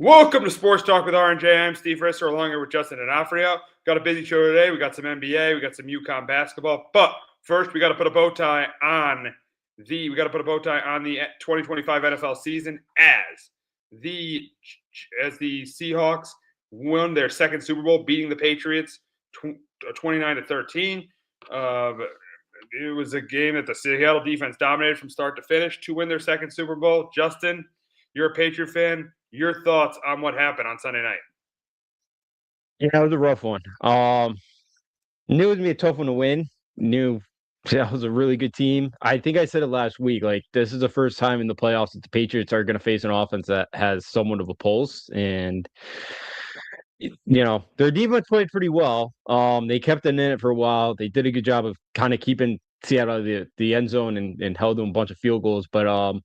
Welcome to Sports Talk with R&J. I'm Steve Risser, along here with Justin and Afrio. Got a busy show today. We got some NBA, we got some UConn basketball. But first, we got to put a bow tie on the 2025 NFL season as the Seahawks won their second Super Bowl, beating the Patriots 29-13. It was a game that the Seattle defense dominated from start to finish to win their second Super Bowl. Justin, you're a Patriot fan. Your thoughts on what happened on Sunday night? Yeah, it was a rough one. Knew it would be a tough one to win. Knew that was a really good team. I think I said it last week. Like, this is the first time in the playoffs that the Patriots are going to face an offense that has somewhat of a pulse. And their defense played pretty well. They kept it in it for a while. They did a good job of kind of keeping Seattle out of the end zone and held them a bunch of field goals. But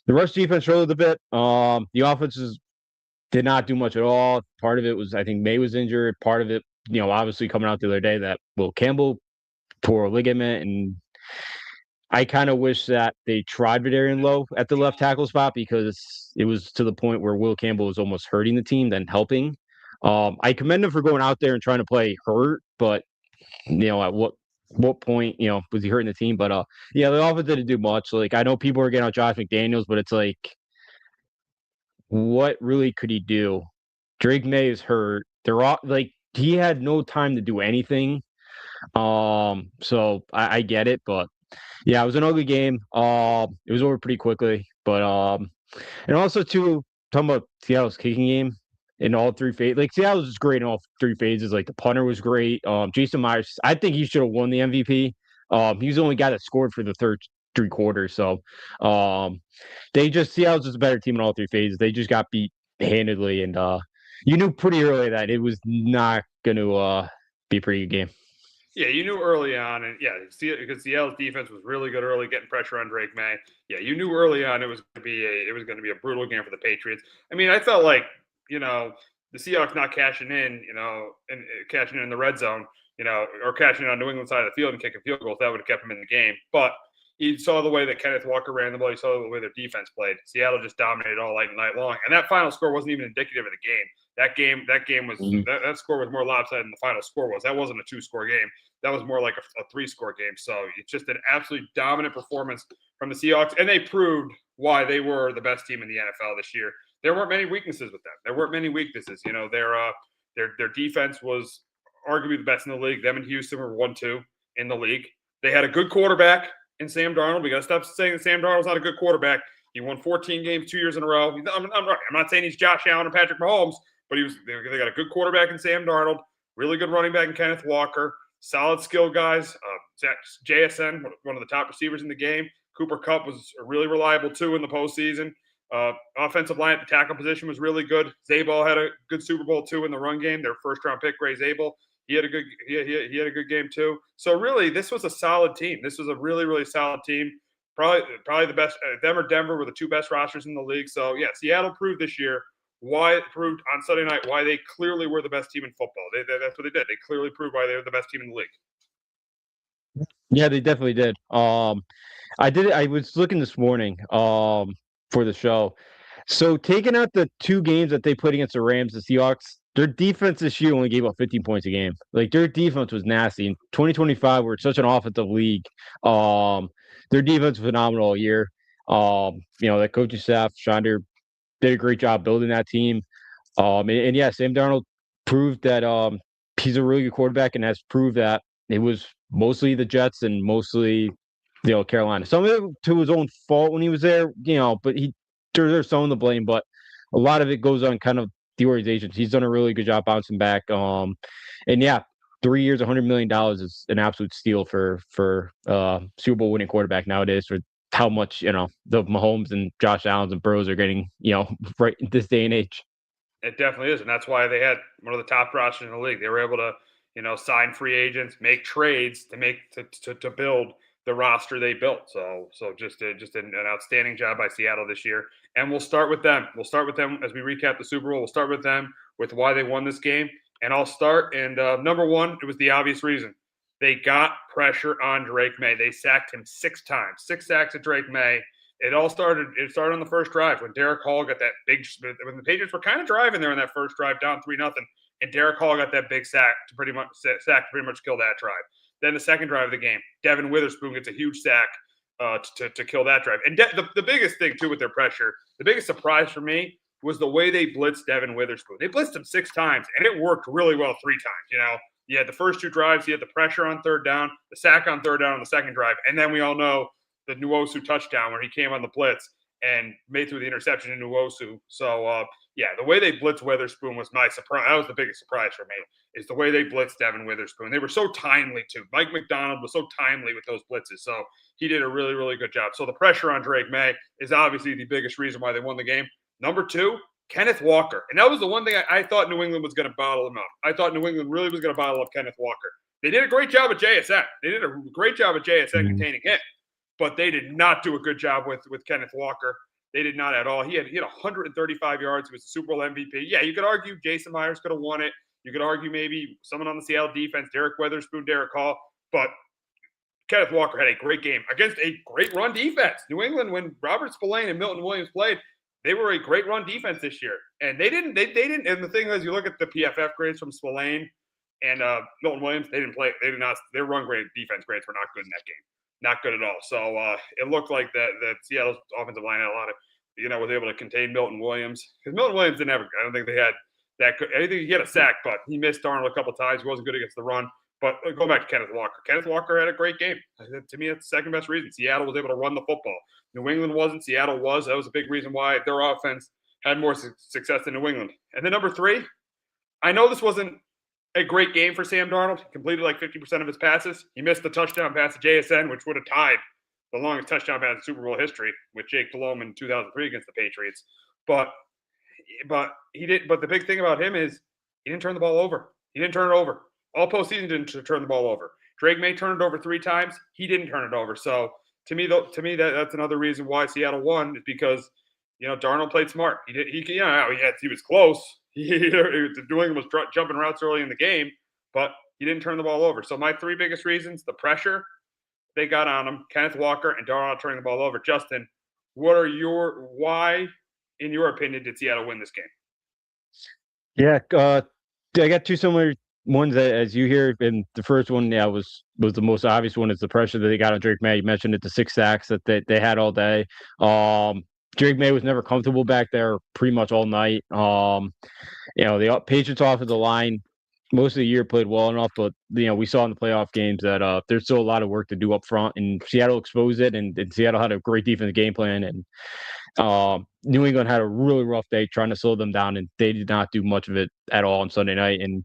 the rush defense struggled a bit. The offenses did not do much at all. Part of it was, I think, May was injured. Part of it, obviously coming out the other day that Will Campbell tore a ligament. And I kind of wish that they tried Vidarian Lowe at the left tackle spot because it was to the point where Will Campbell was almost hurting the team than helping. I commend him for going out there and trying to play hurt, but, at what point, was he hurting the team? But, the offense didn't do much. Like, I know people are getting out Josh McDaniels, but it's like, what really could he do? Drake May is hurt. They're all like he had no time to do anything. So I get it, but yeah, it was an ugly game. It was over pretty quickly. But and also too talking about Seattle's kicking game in all three phases. Like Seattle was great in all three phases. Like the punter was great. Jason Myers, I think he should have won the MVP. He was the only guy that scored for the third three quarters. So Seattle's just a better team in all three phases. They just got beat handedly, and you knew pretty early that it was not going to be a pretty good game. Yeah, you knew early on, and because Seattle's defense was really good early, getting pressure on Drake May. Yeah, you knew early on it was going to be a brutal game for the Patriots. I mean, I felt like the Seahawks not cashing in, and cashing in the red zone, or cashing in on New England side of the field and kicking field goals, that would have kept them in the game. But you saw the way that Kenneth Walker ran the ball. You saw the way their defense played. Seattle just dominated all night long, and that final score wasn't even indicative of the game. That game was that score was more lopsided than the final score was. That wasn't a two-score game. That was more like a three-score game. So it's just an absolutely dominant performance from the Seahawks, and they proved why they were the best team in the NFL this year. There weren't many weaknesses with them. There weren't many weaknesses. Their defense was arguably the best in the league. Them and Houston were 1-2 in the league. They had a good quarterback in Sam Darnold. We got to stop saying that Sam Darnold's not a good quarterback. He won 14 games 2 years in a row. I'm not saying he's Josh Allen or Patrick Mahomes, but they got a good quarterback in Sam Darnold, really good running back in Kenneth Walker, solid skill guys. JSN, one of the top receivers in the game. Cooper Kupp was really reliable too in the postseason. Offensive line at the tackle position was really good. Zabel had a good Super Bowl too in the run game. Their first round pick, Ray Zabel, he had a good game too. So really, this was a solid team. This was a really, really solid team. Probably the best. Them or Denver were the two best rosters in the league. So yeah, Seattle proved this year on Sunday night why they clearly were the best team in football. That's what they did. They clearly proved why they were the best team in the league. Yeah, they definitely did. I was looking this morning for the show. So taking out the two games that they played against the Rams, the Seahawks, their defense this year only gave up 15 points a game. Like their defense was nasty. In 2025, we're such an offensive league. Their defense was phenomenal all year. That coaching staff, Chandler, did a great job building that team. And yeah, Sam Darnold proved that he's a really good quarterback and has proved that it was mostly the Jets and mostly Carolina. Some of it to his own fault when he was there, but there's some of the blame, but a lot of it goes on kind of the organization. He's done a really good job bouncing back. And yeah, 3 years, $100 million is an absolute steal for Super Bowl winning quarterback nowadays for how much, the Mahomes and Josh Allen and Burrows are getting, right in this day and age. It definitely is. And that's why they had one of the top rosters in the league. They were able to, sign free agents, make trades to build the roster they built. So just an outstanding job by Seattle this year. And we'll start with them. We'll start with them as we recap the Super Bowl. We'll start with them with why they won this game. And I'll start. And number one, it was the obvious reason. They got pressure on Drake May. They sacked him 6 times. 6 sacks at Drake May. It all started. It started on the first drive when Derek Hall got that big. When the Patriots were kind of driving there on that first drive, down 3-0, and Derek Hall got that big sack to pretty much kill that drive. Then the second drive of the game, Devin Witherspoon gets a huge sack to kill that drive. And the biggest thing too with their pressure, the biggest surprise for me was the way they blitzed Devin Witherspoon. They blitzed him 6 times, and it worked really well 3 times. You had the first 2 drives, you had the pressure on third down, the sack on third down on the second drive, and then we all know the Nwosu touchdown where he came on the blitz and made through the interception in Nwosu. So, the way they blitzed Witherspoon was my surprise. That was the biggest surprise for me, is the way they blitzed Devin Witherspoon. They were so timely, too. Mike McDonald was so timely with those blitzes. So he did a really, really good job. So the pressure on Drake May is obviously the biggest reason why they won the game. Number 2, Kenneth Walker. And that was the one thing I thought New England was going to bottle him up. I thought New England really was going to bottle up Kenneth Walker. They did a great job at JSN. Containing him. But they did not do a good job with Kenneth Walker. They did not at all. He had 135 yards. He was the Super Bowl MVP. Yeah, you could argue Jason Myers could have won it. You could argue maybe someone on the Seattle defense, Derek Witherspoon, Derek Hall. But Kenneth Walker had a great game against a great run defense. New England, when Robert Spillane and Milton Williams played, they were a great run defense this year. And they didn't. And the thing is, you look at the PFF grades from Spillane and Milton Williams, they didn't play. They did not. Their run grade, defense grades were not good in that game. Not good at all. So it looked like that Seattle's offensive line had a lot of, was able to contain Milton Williams. Because Milton Williams didn't have, I don't think they had that good. I think he had a sack, but he missed Darnold a couple of times. He wasn't good against the run. But go back to Kenneth Walker. Kenneth Walker had a great game. To me, that's the second best reason. Seattle was able to run the football. New England wasn't. Seattle was. That was a big reason why their offense had more success than New England. And then number 3, I know this wasn't a great game for Sam Darnold. He completed like 50% of his passes. He missed the touchdown pass to JSN, which would have tied the longest touchdown pass in Super Bowl history with Jake Delhomme in 2003 against the Patriots. But he did. But the big thing about him is he didn't turn the ball over. He didn't turn it over. All postseason didn't turn the ball over. Drake May turned it over 3 times. He didn't turn it over. So to me, that's another reason why Seattle won, is because Darnold played smart. He was close. New England was jumping routes early in the game, but he didn't turn the ball over. So my 3 biggest reasons: the pressure they got on him, Kenneth Walker, and Darnold turning the ball over. Justin, why, in your opinion, did Seattle win this game? Yeah, I got 2 similar ones as you hear. And the first one, was the most obvious one, is the pressure that they got on Drake May. You mentioned it, the 6 sacks that they had all day. Drake May was never comfortable back there pretty much all night. The Patriots offensive line most of the year played well enough, but we saw in the playoff games that there's still a lot of work to do up front, and Seattle exposed it, and Seattle had a great defensive game plan, and New England had a really rough day trying to slow them down, and they did not do much of it at all on Sunday night. And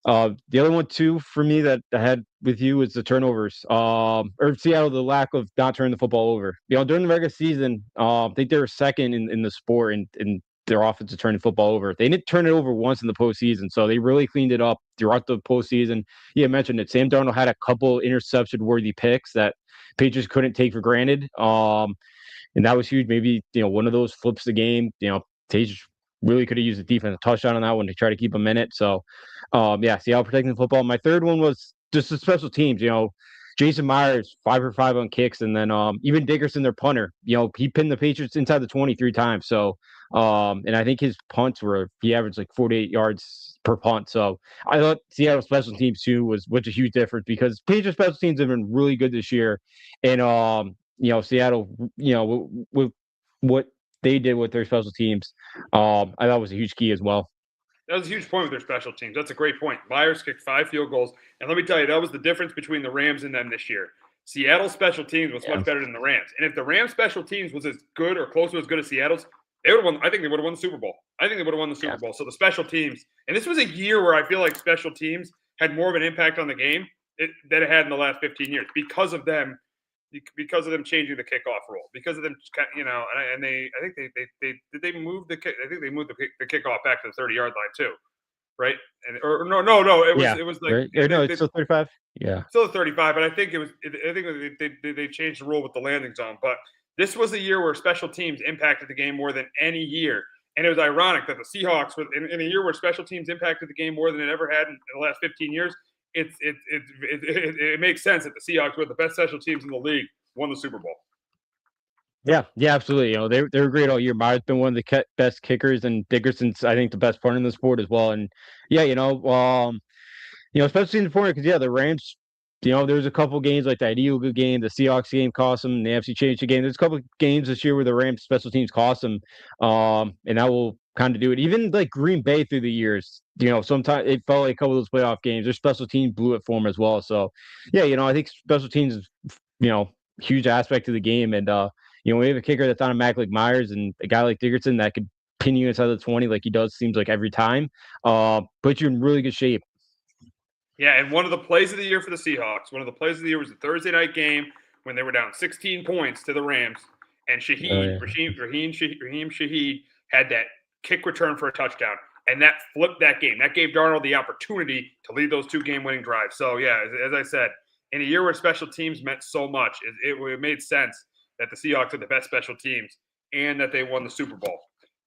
the other one too for me that I had with you is the turnovers. Or Seattle, the lack of not turning the football over. During the regular season, I think they were second in the sport in their offense to turning the football over. They didn't turn it over once in the postseason, so they really cleaned it up throughout the postseason. Yeah, I mentioned it. Sam Darnold had a couple interception-worthy picks that Patriots couldn't take for granted, and that was huge. Maybe one of those flips the game. Patriots really could have used a defensive touchdown on that one to try to keep them in it. So, Seattle protecting the football. My third one was just the special teams. Jason Myers 5 for 5 on kicks, and then even Dickerson, their punter. He pinned the Patriots inside the 20 3 times. So, and I think his punts he averaged like 48 yards per punt. So I thought Seattle special teams too was a huge difference, because Patriots special teams have been really good this year, and Seattle, with what they did with their special teams, I thought was a huge key as well. That was a huge point with their special teams. That's a great point. Myers kicked 5 field goals. And let me tell you, that was the difference between the Rams and them this year. Seattle's special teams was much better than the Rams. And if the Rams' special teams was as good or close to as good as Seattle's, they would have won. I think they would have won the Super Bowl. So the special teams, and this was a year where I feel like special teams had more of an impact on the game than it had in the last 15 years because of them changing the kickoff rule, because of them, and they moved the kickoff back to the 30-yard line too, right? And it was like, right? It's still 35. Yeah, still 35, but I think they changed the rule with the landing zone. But this was a year where special teams impacted the game more than any year, and it was ironic that the Seahawks, in a year where special teams impacted the game more than it ever had in the last 15 years. It makes sense that the Seahawks, were the best special teams in the league, won the Super Bowl. Yeah, absolutely. They were great all year. Meyer's been one of the best kickers, and Dickerson's I think the best punter in the sport as well. And yeah, especially in the format because the Rams. There was a couple games like that Eagle game, the Seahawks game cost them, the NFC Championship game. There's a couple games this year where the Rams special teams cost them, and that will kind of do it. Even like Green Bay through the years, sometimes it felt like a couple of those playoff games. Their special teams blew it for them as well. So, yeah, I think special teams is huge aspect of the game, and we have a kicker that's on a Mac like Myers and a guy like Dickerson that could pin you inside the 20 like he does seems like every time. Put you in really good shape. Yeah, and one of the plays of the year for the Seahawks, one of the plays of the year was the Thursday night game when they were down 16 points to the Rams, and Raheem Shaheed had that kick return for a touchdown, and that flipped that game. That gave Darnold the opportunity to lead those two game-winning drives. So, yeah, as I said, in a year where special teams meant so much, it made sense that the Seahawks are the best special teams and that they won the Super Bowl.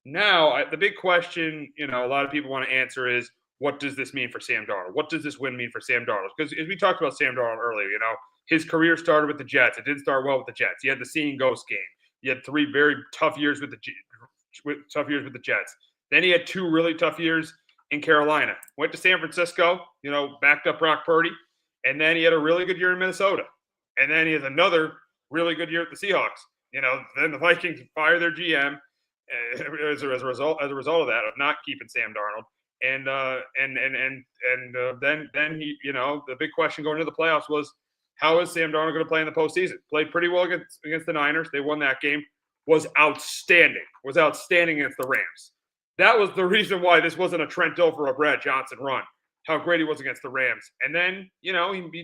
Now, the big question, a lot of people want to answer is, what does this mean for Sam Darnold? What does this win mean for Sam Darnold? Because as we talked about Sam Darnold earlier, his career started with the Jets. It didn't start well with the Jets. He had the seeing ghost game. He had 3 very tough years with the Jets. Then he had 2 really tough years in Carolina. Went to San Francisco, backed up Brock Purdy, and then he had a really good year in Minnesota. And then he has another really good year at the Seahawks. Then the Vikings fire their GM as a result of that, of not keeping Sam Darnold. And then he, the big question going into the playoffs was, how is Sam Darnold going to play in the postseason? Played pretty well against the Niners. They won that game. Was outstanding against the Rams. That was the reason why this wasn't a Trent Dilfer or a Brad Johnson run. How great he was against the Rams. And then, he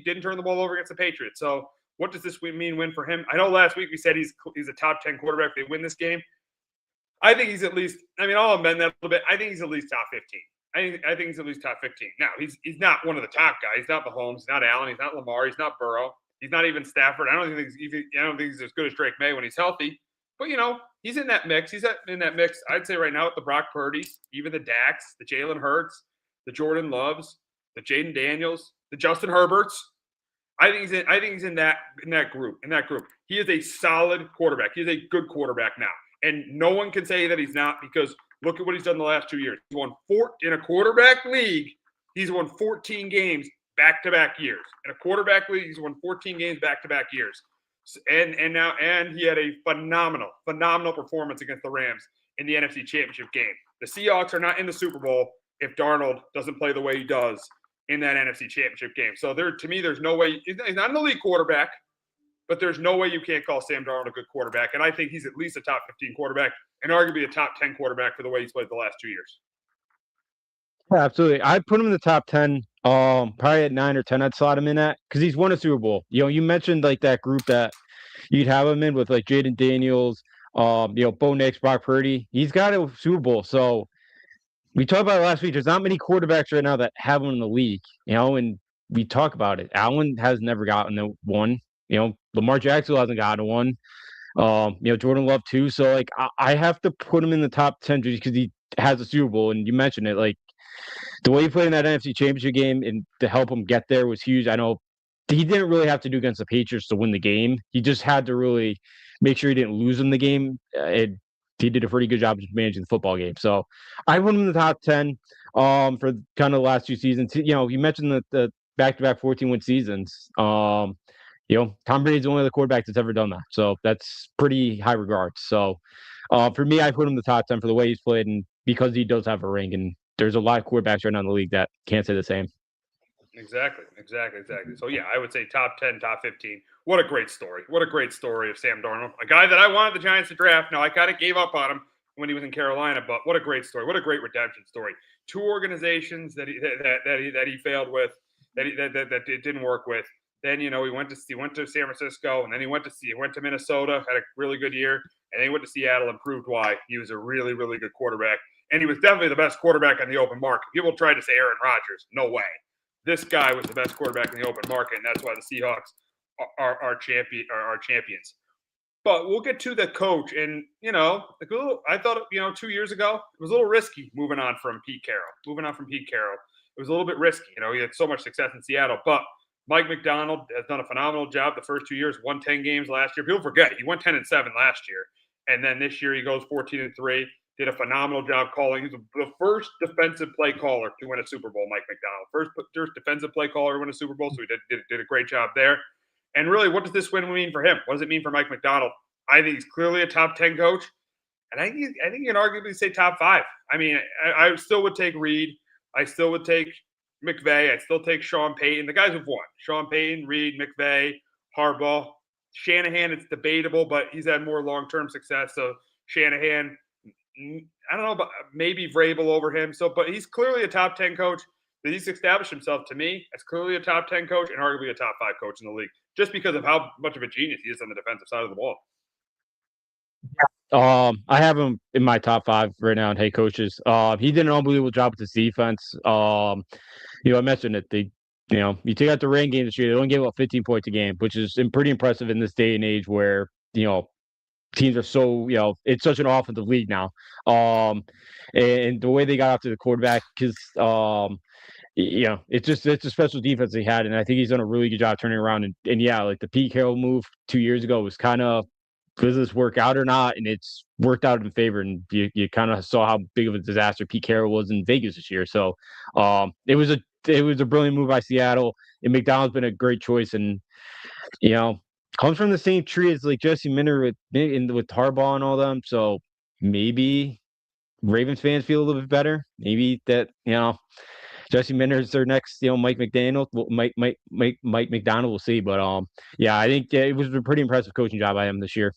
didn't turn the ball over against the Patriots. So what does this mean win for him? I know last week we said he's a top 10 quarterback if they win this game. I think he's at least, I'll amend that a little bit. I think he's at least top 15. I think he's at least top 15. Now, he's not one of the top guys. He's not Mahomes. He's not Allen. He's not Lamar. He's not Burrow. He's not even Stafford. I don't think he's as good as Drake May when he's healthy. But, he's in that mix. He's in that mix, I'd say right now, with the Brock Purdy's, even the Dax, the Jalen Hurts, the Jordan Loves, the Jaden Daniels, the Justin Herberts. I think he's in that group. He is a solid quarterback. He's a good quarterback now. And no one can say that he's not, because look at what he's done the last 2 years. He's won 4 in a quarterback league. He's won 14 games back-to-back years. In a quarterback league, he's won 14 games back-to-back years. And he had a phenomenal performance against the Rams in the NFC Championship game. The Seahawks are not in the Super Bowl if Darnold doesn't play the way he does in that NFC Championship game. So to me, there's no way he's not an elite quarterback, but there's no way you can't call Sam Darnold a good quarterback. And I think he's at least a top 15 quarterback and arguably a top 10 quarterback for the way he's played the last 2 years. Yeah, absolutely. I'd put him in the top 10, probably at 9 or 10. I'd slot him in at because he's won a Super Bowl. You mentioned like that group that you'd have him in with like Jaden Daniels, Bo Nix, Brock Purdy. He's got a Super Bowl. So we talked about it last week. There's not many quarterbacks right now that have one in the league, and we talk about it. Allen has never gotten one. Lamar Jackson hasn't gotten one. Jordan Love too. So like I have to put him in the top 10 just because he has a Super Bowl. And you mentioned it, like the way he played in that NFC Championship game and to help him get there was huge. I know he didn't really have to do against the Patriots to win the game. He just had to really make sure he didn't lose in the game. He did a pretty good job of managing the football game. So I put him in the top 10 for kind of the last 2 seasons. You mentioned the back-to-back 14-win seasons. Tom Brady's the only other quarterback that's ever done that. So that's pretty high regards. So for me, I put him in the top 10 for the way he's played and because he does have a ring. And there's a lot of quarterbacks right now in the league that can't say the same. Exactly. So, yeah, I would say top 10, top 15. What a great story. What a great story of Sam Darnold, a guy that I wanted the Giants to draft. Now, I kind of gave up on him when he was in Carolina, but what a great story. What a great redemption story. 2 organizations that he failed with, that it didn't work with. Then, he went to San Francisco, and then he went to Minnesota, had a really good year, and then he went to Seattle and proved why he was a really, really good quarterback. And he was definitely the best quarterback on the open market. People tried to say Aaron Rodgers. No way. This guy was the best quarterback in the open market, and that's why the Seahawks are champions. But we'll get to the coach, and I thought 2 years ago it was a little risky moving on from Pete Carroll. It was a little bit risky. He had so much success in Seattle, but Mike McDonald has done a phenomenal job the first 2 years, won 10 games last year. People forget he won 10-7 last year. And then this year he goes 14-3, did a phenomenal job calling. He's the first defensive play caller to win a Super Bowl, Mike McDonald. First defensive play caller to win a Super Bowl, so he did a great job there. And really, what does this win mean for him? What does it mean for Mike McDonald? I think he's clearly a top 10 coach. And I think you can arguably say top 5. I mean, I still would take Reed. I still would take McVay. I'd still take Sean Payton. The guys who've won. Sean Payton, Reed, McVay, Harbaugh. Shanahan, it's debatable, but he's had more long-term success. So Shanahan, I don't know, but maybe Vrabel over him. So, but he's clearly a top 10 coach. That he's established himself to me as clearly a top 10 coach and arguably a top 5 coach in the league, just because of how much of a genius he is on the defensive side of the ball. I have him in my top 5 right now in head coaches. He did an unbelievable job with his defense. I mentioned it. You take out the rain game this year, they only gave up 15 points a game, which is pretty impressive in this day and age where, teams are so, it's such an offensive league now. And the way they got after the quarterback, because, it's a special defense they had. And I think he's done a really good job turning around. And like the Pete Carroll move 2 years ago was kind of, does this work out or not? And it's worked out in favor. And you kind of saw how big of a disaster Pete Carroll was in Vegas this year. So it was a brilliant move by Seattle. And McDonald's been a great choice. And, comes from the same tree as like Jesse Minter with Harbaugh and all them. So maybe Ravens fans feel a little bit better. Maybe that, Jesse Minter is their next, Mike McDaniel. Mike McDonald, we'll see. But I think it was a pretty impressive coaching job by him this year.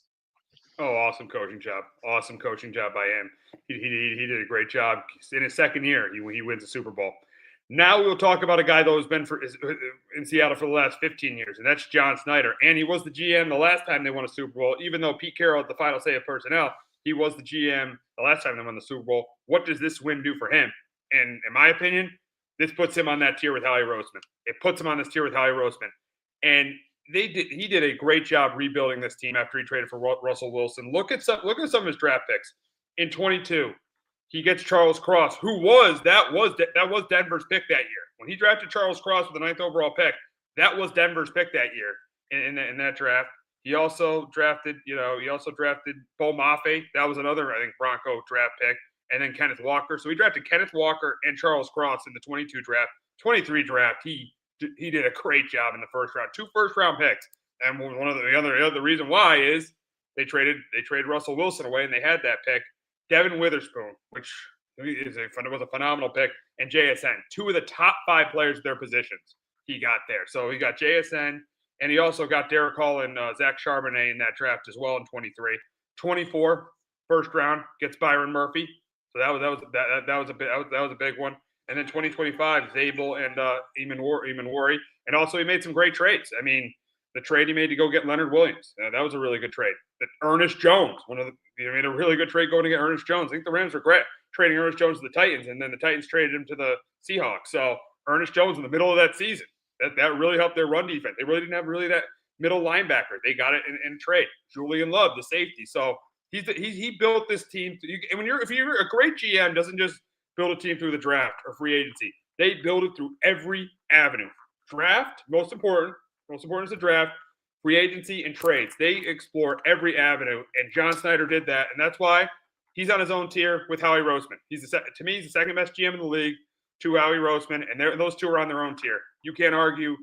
Oh, awesome coaching job! Awesome coaching job by him. He did a great job in his second year. He wins the Super Bowl. Now we'll talk about a guy that has been in Seattle for the last 15 years, and that's John Snyder. And he was the GM the last time they won a Super Bowl. Even though Pete Carroll had the final say of personnel, he was the GM the last time they won the Super Bowl. What does this win do for him? And in my opinion, this puts him on that tier with Howie Roseman. It puts him on this tier with Howie Roseman. And he did a great job rebuilding this team after he traded for Russell Wilson. Look at some of his draft picks. In 22, he gets Charles Cross, who was Denver's pick that year. When he drafted Charles Cross with the 9th overall pick, that was Denver's pick that year in that draft. He also drafted Bo Maffei. That was another, I think, Bronco draft pick. And then Kenneth Walker. So he drafted Kenneth Walker and Charles Cross in the 22 draft. 23 draft, he did a great job in the first round. 2 first-round picks. And one of the other reason why is they traded Russell Wilson away, and they had that pick. Devin Witherspoon, which was a phenomenal pick, and JSN, 2 of the top 5 players of their positions he got there. So he got JSN, and he also got Derek Hall and Zach Charbonnet in that draft as well in 23. 24, first round, gets Byron Murphy. So that was a big one. And then 2025, Zabel and Eamon Worry. And also he made some great trades. I mean, the trade he made to go get Leonard Williams, that was a really good trade. Ernest Jones, he made a really good trade going to get Ernest Jones. I think the Rams regret trading Ernest Jones to the Titans, and then the Titans traded him to the Seahawks. So Ernest Jones in the middle of that season, that really helped their run defense. They really didn't have that middle linebacker. They got it in trade. Julian Love, the safety. So he built this team. And if you're a great GM, doesn't just build a team through the draft or free agency. They build it through every avenue. Draft, most important is the draft, free agency, and trades. They explore every avenue, and John Snyder did that, and that's why he's on his own tier with Howie Roseman. To me, he's the second best GM in the league to Howie Roseman, and those two are on their own tier. You can't argue.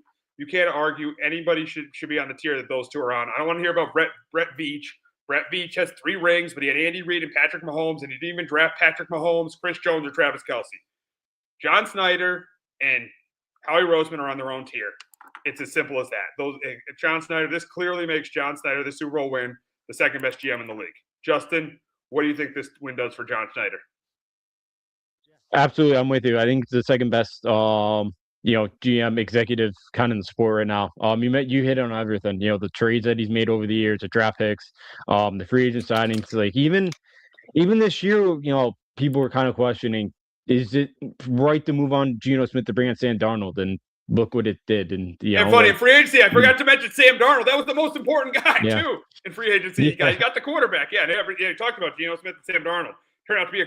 Anybody should be on the tier that those two are on. I don't want to hear about Brett Veach. Brett Veach has 3 rings, but he had Andy Reid and Patrick Mahomes, and he didn't even draft Patrick Mahomes, Chris Jones, or Travis Kelce. John Snyder and Howie Roseman are on their own tier. It's as simple as that. John Snyder, this clearly makes John Snyder, the Super Bowl win, the second best GM in the league. Justin, what do you think this win does for John Snyder? Absolutely, I'm with you. I think it's the second best, GM executive kind of in the sport right now. You hit on everything. The trades that he's made over the years, the draft picks, the free agent signings. Like even this year, people were kind of questioning, is it right to move on Geno Smith to bring in Sam Darnold? And look what it did. And funny, in free agency, I forgot to mention Sam Darnold. That was the most important guy too in free agency. He got the quarterback. Yeah, he talked about Geno Smith and Sam Darnold. Turned out to be a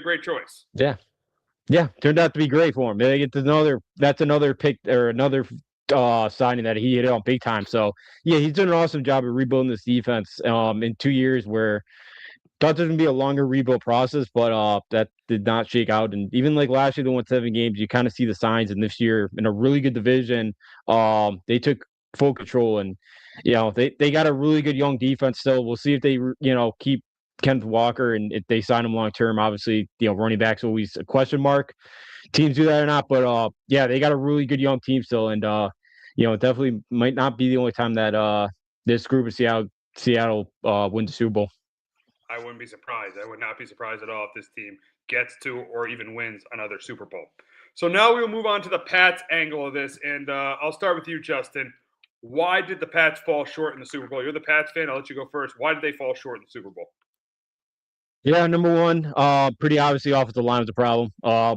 great choice. Yeah, turned out to be great for him. That's another pick or another signing that he hit it on big time. So yeah, he's done an awesome job of rebuilding this defense in 2 years where thought there's gonna be a longer rebuild process, but that did not shake out. And even like last year, they won 7 games. You kind of see the signs. And this year, in a really good division, they took full control, and they got a really good young defense. Still, we'll see if they keep Kenneth Walker and if they sign him long term. Obviously, running back's always a question mark. Teams do that or not, but yeah, they got a really good young team still, and definitely might not be the only time that this group of Seattle wins the Super Bowl. I wouldn't be surprised. I would not be surprised at all if this team gets to or even wins another Super Bowl. So now we will move on to the Pats angle of this, and I'll start with you, Justin. Why did the Pats fall short in the Super Bowl? You're the Pats fan. I'll let you go first. Why did they fall short in the Super Bowl? Yeah, number one, pretty obviously offensive line was the problem.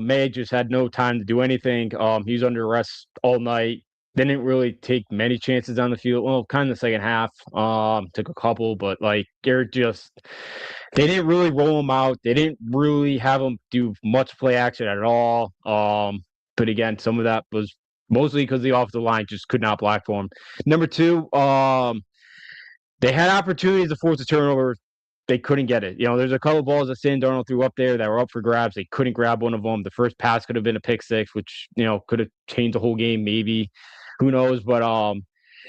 May just had no time to do anything. He was under arrest all night. They didn't really take many chances on the field. Well, kind of the second half. Took a couple, but like they didn't really roll him out. They didn't really have him do much play action at all. But again, some of that was mostly because the offensive line just could not block for him. Number two, they had opportunities to force a turnover. They couldn't get it. There's a couple balls that Sam Darnold threw up there that were up for grabs. They couldn't grab one of them. The first pass could have been a pick six, which could have changed the whole game, maybe. Who knows? But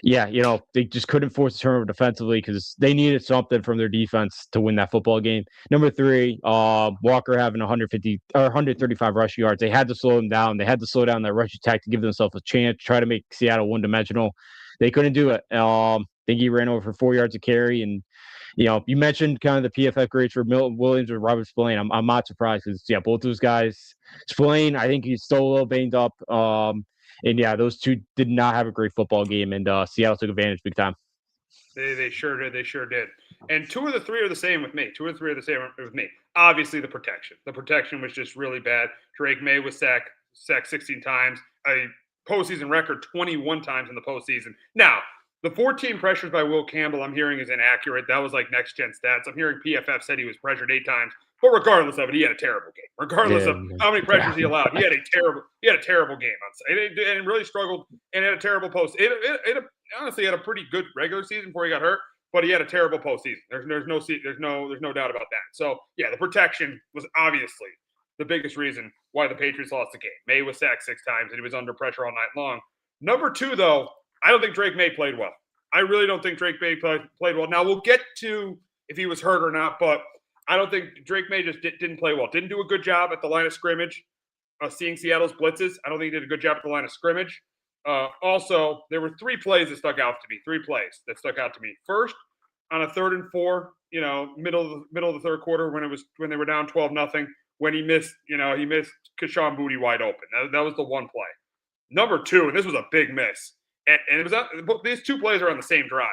yeah, they just couldn't force a turnover defensively because they needed something from their defense to win that football game. Number three, Walker having 150 or 135 rush yards. They had to slow him down. They had to slow down that rush attack to give themselves a chance, try to make Seattle one-dimensional. They couldn't do it. I think he ran over for 4 yards of carry, and you mentioned kind of the PFF grades for Milton Williams or Robert Spillane. I'm not surprised because both those guys. Spillane, I think he's still a little banged up. And yeah, those two did not have a great football game, and Seattle took advantage big time. They sure did. They sure did. And two of the three are the same with me. Two or three are the same with me. Obviously, the protection. The protection was just really bad. Drake May was sacked 16 times. A postseason record 21 times in the postseason. Now, the 14 pressures by Will Campbell I'm hearing is inaccurate. That was like next gen stats. I'm hearing PFF said he was pressured 8 times. But regardless of it, he had a terrible game. Regardless of how many pressures he allowed, he had a terrible game on and really struggled and had a terrible post. It honestly had a pretty good regular season before he got hurt, but he had a terrible postseason. There's no doubt about that. So yeah, the protection was obviously the biggest reason why the Patriots lost the game. May was sacked 6 times and he was under pressure all night long. Number two, though, I don't think Drake May played well. I really don't think Drake May played well. Now we'll get to if he was hurt or not, but I don't think Drake May just didn't play well. Didn't do a good job at the line of scrimmage, seeing Seattle's blitzes. I don't think he did a good job at the line of scrimmage. Also, there were 3 plays that stuck out to me. 3 plays that stuck out to me. First, on a 3rd and 4, middle of the third quarter when they were down 12-0, when he missed Kashawn Boutte wide open. That was the one play. Number 2, and this was a big miss. And it was these 2 plays are on the same drive.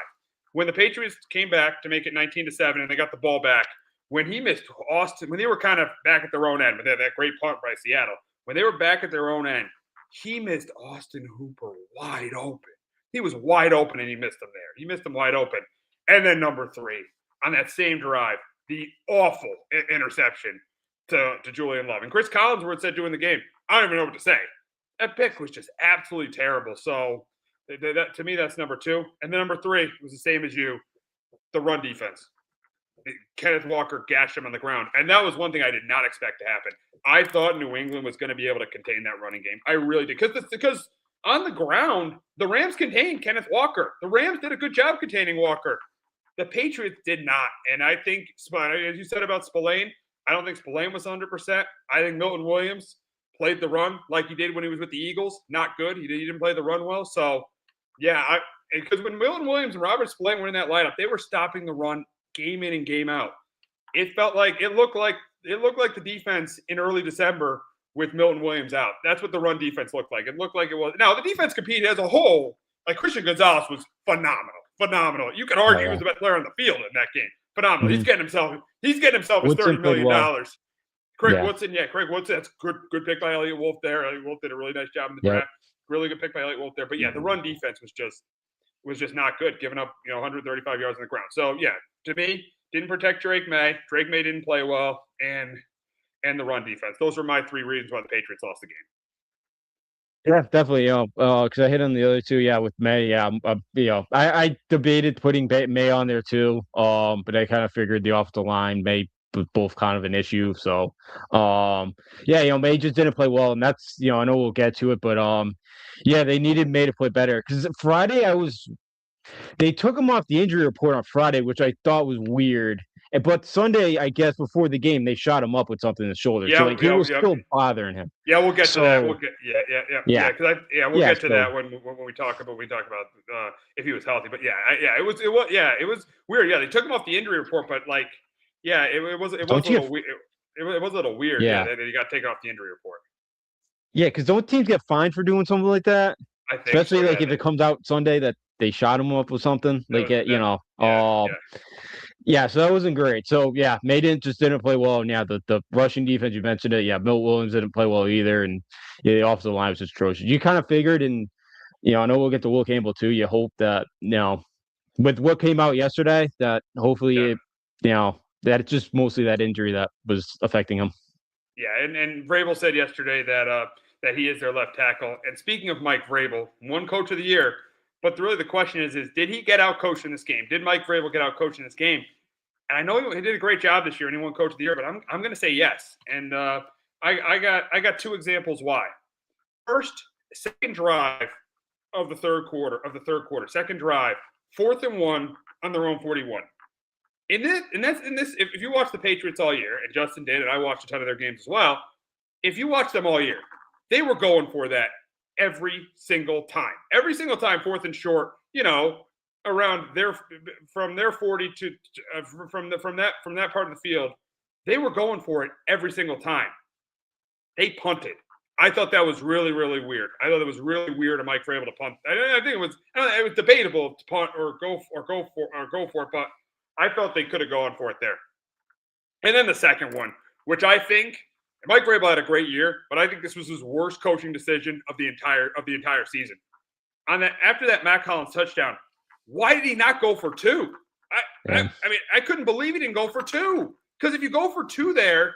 When the Patriots came back to make it 19-7 and they got the ball back, when he missed Austin, when they were kind of back at their own end, with that great punt by Seattle, when they were back at their own end, he missed Austin Hooper wide open. He was wide open and he missed him there. He missed him wide open. And then number 3, on that same drive, the awful interception to Julian Love. And Chris Collinsworth said during the game, I don't even know what to say. That pick was just absolutely terrible. So to me, that's number 2. And then number 3 was the same as you, the run defense. Kenneth Walker gashed him on the ground. And that was one thing I did not expect to happen. I thought New England was going to be able to contain that running game. I really did. Because on the ground, the Rams contained Kenneth Walker. The Rams did a good job containing Walker. The Patriots did not. And I think, as you said about Spillane, I don't think Spillane was 100%. I think Milton Williams played the run like he did when he was with the Eagles. Not good. He didn't play the run well. So, yeah, because when Milton Williams and Robert Spillane were in that lineup, they were stopping the run game in and game out. It looked like the defense in early December with Milton Williams out. That's what the run defense looked like. It looked like it was. Now, the defense competed as a whole. Like Christian Gonzalez was phenomenal. You could argue he was the best player on the field in that game. Phenomenal. Mm-hmm. He's getting himself his $30 million. Craig Woodson, that's good pick by Elliott Wolf there. Elliott Wolf did a really nice job in the draft. Really good pick by Elliott Wolf there. But yeah, the run defense was just not good, giving up 135 yards on the ground. So yeah, to me, didn't protect Drake May. Drake May didn't play well, and the run defense. Those were my 3 reasons why the Patriots lost the game. Yeah, definitely. Because I hit on the other two. Yeah, with May. Yeah, I debated putting May on there too. But I kind of figured the offensive line May was both kind of an issue. So, yeah, May just didn't play well, and that's I know we'll get to it, but yeah, they needed May to play better because Friday they took him off the injury report on Friday, which I thought was weird. But Sunday, I guess before the game, they shot him up with something in the shoulder, so Yeah, like it yeah, was yeah. still bothering him. Yeah, we'll get to that. So Yeah, yeah, because we'll yeah, get to so that when we talk about if he was healthy. But it was weird. Yeah, they took him off the injury report, but like, yeah, it was don't a you little weird. It was a little weird. Yeah, yeah. that he got taken off the injury report. Yeah, because don't teams get fined for doing something like that? I think so. Especially like Yeah, if it comes out Sunday that they shot him up with something that like was that. Yeah, yeah, yeah. So that wasn't great. So yeah, May didn't play well. And yeah, the Russian defense you mentioned it. Yeah, Milt Williams didn't play well either, and yeah, the offensive line was just atrocious. You kind of figured, and I know we'll get to Will Campbell too. You hope that with what came out yesterday, that hopefully yeah. that it's just mostly that injury that was affecting him. Yeah, and Vrabel said yesterday that he is their left tackle. And speaking of Mike Vrabel, one coach of the year, but really the question is did he get out coached in this game? Did Mike Vrabel get out coached in this game? And I know he did a great job this year, and he won coach of the year. But I'm going to say yes. And I got two examples why. First, second drive of the third quarter. Second drive, 4th and 1 on their own 41. If you watch the Patriots all year, and Justin did, and I watched a ton of their games as well. If you watch them all year, they were going for that every single time. Every single time, 4th and short. Around from their 40 to from that part of the field, they were going for it every single time. They punted. I thought that was really, really weird. I thought it was really weird of Mike Vrabel to punt. I think it was debatable to punt or go for it, but I felt they could have gone for it there. And then the second one, which I think Mike Vrabel had a great year, but I think this was his worst coaching decision of the entire season. After that Matt Collins touchdown, why did he not go for two? I mean, I couldn't believe he didn't go for two. Because if you go for two there,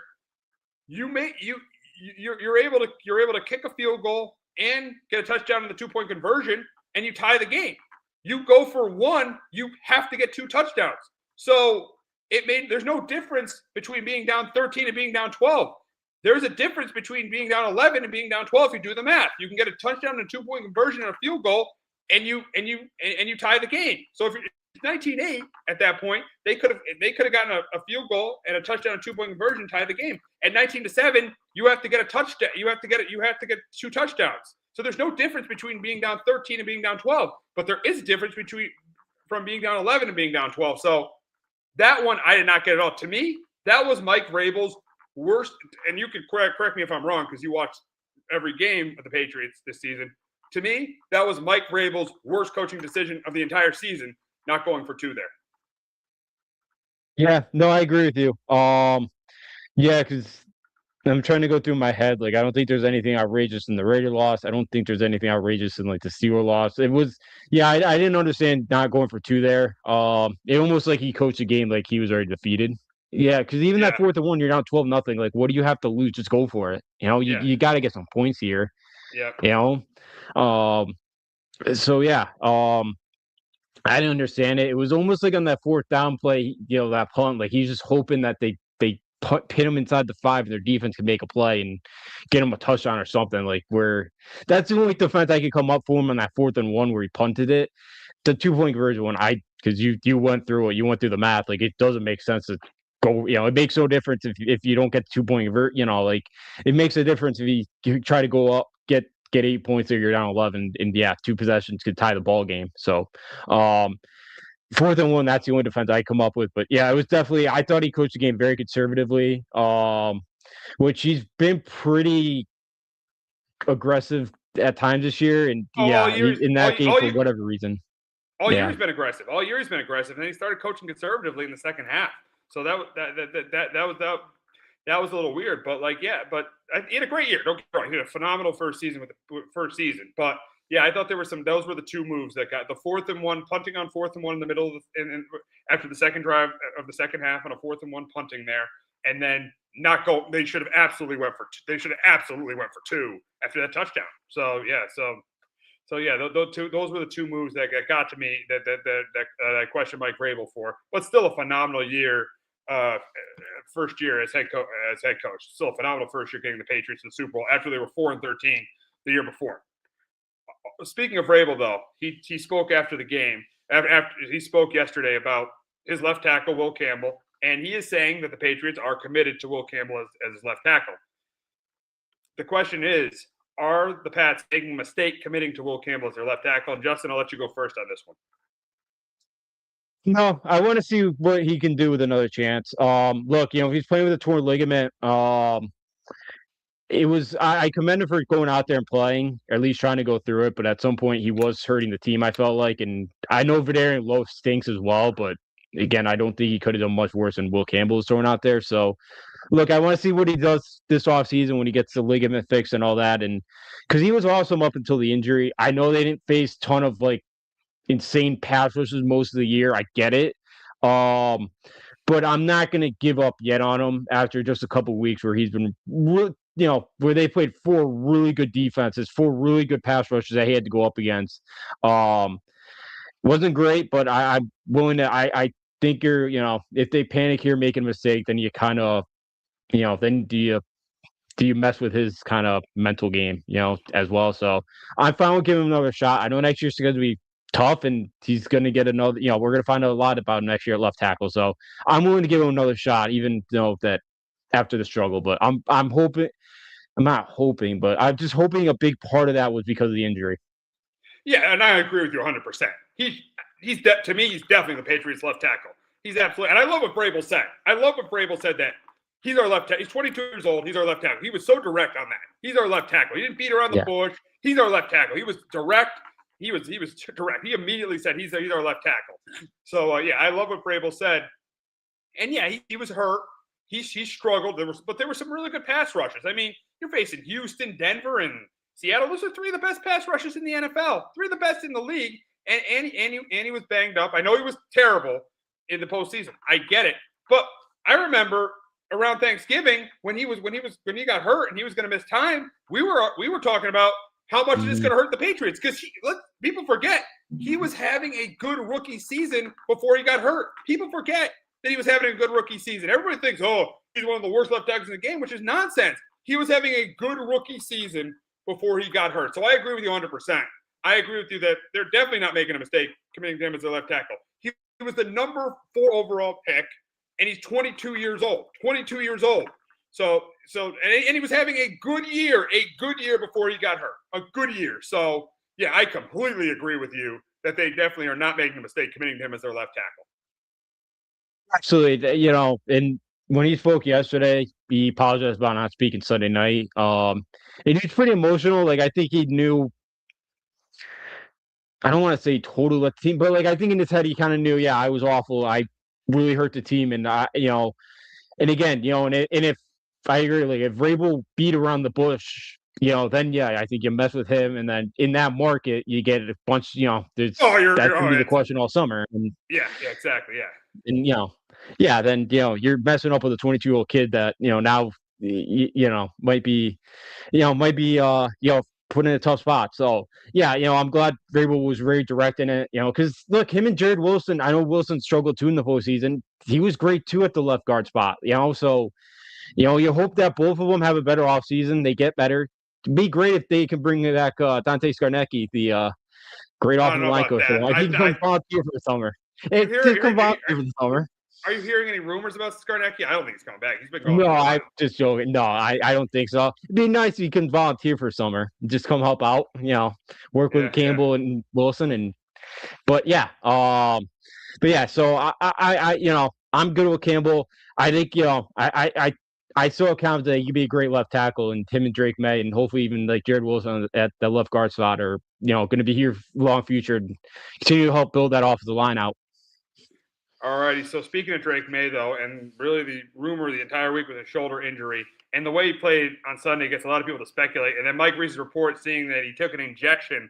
you're able to kick a field goal and get a touchdown in the 2-point conversion, and you tie the game. You go for one, you have to get 2 touchdowns. So there's no difference between being down 13 and being down 12. There's a difference between being down 11 and being down 12 if you do the math. You can get a touchdown and a 2-point conversion and a field goal, and you tie the game. So if it's 19-8 at that point, they could have gotten a field goal and a touchdown and 2-point conversion, tie the game. At 19-7, you have to get a touchdown. You have to get 2 touchdowns. So there's no difference between being down 13 and being down 12, but there is a difference from being down 11 and being down 12. So that one I did not get at all. To me, that was Mike Vrabel's worst. And you could correct me if I'm wrong because you watched every game of the Patriots this season. To me, that was Mike Vrabel's worst coaching decision of the entire season, not going for 2 there. Yeah, no, I agree with you. Yeah, because I'm trying to go through my head. Like, I don't think there's anything outrageous in the Raider loss. I don't think there's anything outrageous in like the Steelers loss. It was, yeah, I didn't understand not going for 2 there. It almost like he coached a game like he was already defeated. Yeah, because even that 4th and 1, you're down 12-0. Like, what do you have to lose? Just go for it. You got to get some points here. Yeah. So yeah. I didn't understand it. It was almost like on that 4th down play, that punt. Like he's just hoping that they pin him inside the 5 and their defense can make a play and get him a touchdown or something. Like where that's the only defense I could come up for him on that 4th and 1 where he punted it. The 2-point conversion one, because you went through it, you went through the math. Like it doesn't make sense to go. It makes no difference if you don't get the 2-point convert. Like it makes a difference if you try to go up, get 8 points or you're down 11, and 2 possessions could tie the ball game. So 4th and 1, that's the only defense I come up with. But yeah, it was definitely, I thought he coached the game very conservatively, which he's been pretty aggressive at times this year. And in that game for whatever reason. All year he's been aggressive. All year he's been aggressive. And then he started coaching conservatively in the second half. So that was a little weird. But but he had a great year. Don't get me wrong. He had a phenomenal first season But yeah, I thought those were the 2 moves that got the 4th and 1, punting on 4th and 1 in the middle of and after the second drive of the second half on a 4th and 1 punting there. And then not go. They should have absolutely went for. They should have absolutely went for 2 after that touchdown. So yeah, those were the 2 moves that got to me that I questioned Mike Vrabel for. But still a phenomenal year, first year as head coach. Still a phenomenal first year getting the Patriots to the Super Bowl after they were 4-13 the year before. Speaking of Vrabel, though, he spoke after the game. After he spoke yesterday about his left tackle Will Campbell, and he is saying that the Patriots are committed to Will Campbell as his left tackle. The question is, are the Pats making a mistake committing to Will Campbell as their left tackle? And Justin, I'll let you go first on this one. No, I want to see what he can do with another chance. Look, if he's playing with a torn ligament, it was I commend him for going out there and playing, or at least trying to go through it. But at some point, he was hurting the team. I felt like, and I know Vidarian Lowe stinks as well, but again, I don't think he could have done much worse than Will Campbell was throwing out there. So, look, I want to see what he does this offseason when he gets the ligament fixed and all that, and because he was awesome up until the injury. I know they didn't face a ton of like insane pass rushes most of the year. I get it. But I'm not going to give up yet on him after just a couple weeks where he's been, where they played 4 really good defenses, 4 really good pass rushes that he had to go up against. Wasn't great, but I'm willing to. I think if they panic here, make a mistake, then you kind of, then do you mess with his kind of mental game, as well. So I'm fine with giving him another shot. I know next year's going to be tough, and he's going to get another. We're going to find out a lot about him next year at left tackle. So I'm willing to give him another shot, even though that after the struggle. But I'm hoping. I'm not hoping, but I'm just hoping a big part of that was because of the injury. Yeah, and I agree with you 100%. To me, he's definitely the Patriots' left tackle. He's absolutely, and I love what Vrabel said. That he's our left tackle. He's 22 years old. He's our left tackle. He was so direct on that. He's our left tackle. He didn't beat around the bush. He's our left tackle. He was direct. He was direct. He immediately said he's our left tackle. So I love what Vrabel said. And yeah, he was hurt. He struggled. But there were some really good pass rushes. I mean, you're facing Houston, Denver, and Seattle. Those are 3 of the best pass rushes in the NFL. 3 of the best in the league. And he was banged up. I know he was terrible in the postseason. I get it. But I remember around Thanksgiving when he got hurt and he was going to miss time, we were talking about how much is this going to hurt the Patriots? Because people forget he was having a good rookie season before he got hurt. People forget that he was having a good rookie season. Everybody thinks, he's one of the worst left tackles in the game, which is nonsense. He was having a good rookie season before he got hurt. So I agree with you 100%. I agree with you that they're definitely not making a mistake committing to him as their left tackle. He was the number 4 overall pick, and he's 22 years old. 22 years old. So he was having a good year before he got hurt. A good year. So, yeah, I completely agree with you that they definitely are not making a mistake committing to him as their left tackle. Absolutely. And when he spoke yesterday, he apologized about not speaking Sunday night. And he's pretty emotional. Like, I think he knew. I don't want to say totally let the team, but like I think in his head he kind of knew, yeah, I was awful. I really hurt the team, and and again, and if I agree, like if Vrabel beat around the bush, then yeah, I think you mess with him, and then in that market you get a bunch, there's that's gonna be the question all summer. And yeah, exactly, yeah. And then you're messing up with a 22-year-old kid that now might be put in a tough spot. So yeah, I'm glad Vrabel was very direct in it, because look, him and Jared Wilson, I know Wilson struggled too in the postseason. He was great too at the left guard spot, so you hope that both of them have a better offseason. They get better. It'd be great if they can bring back Dante Scarnecchi, the great offensive line coach. Like he can come volunteer for the summer. Come volunteer for the summer. Are you hearing any rumors about Scarnecchi? I don't think he's coming back. He's been going. No, I'm just joking. No, I don't think so. It'd be nice if you can volunteer for summer. Just come help out. Work with Campbell and Wilson, but yeah. So I I'm good with Campbell. I think I saw confident that he could be a great left tackle, and him and Drake May, and hopefully even like Jared Wilson at the left guard spot are going to be here long future and continue to help build that offensive line out. All righty. So speaking of Drake May, though, and really the rumor the entire week was a shoulder injury, and the way he played on Sunday gets a lot of people to speculate. And then Mike Reese's report seeing that he took an injection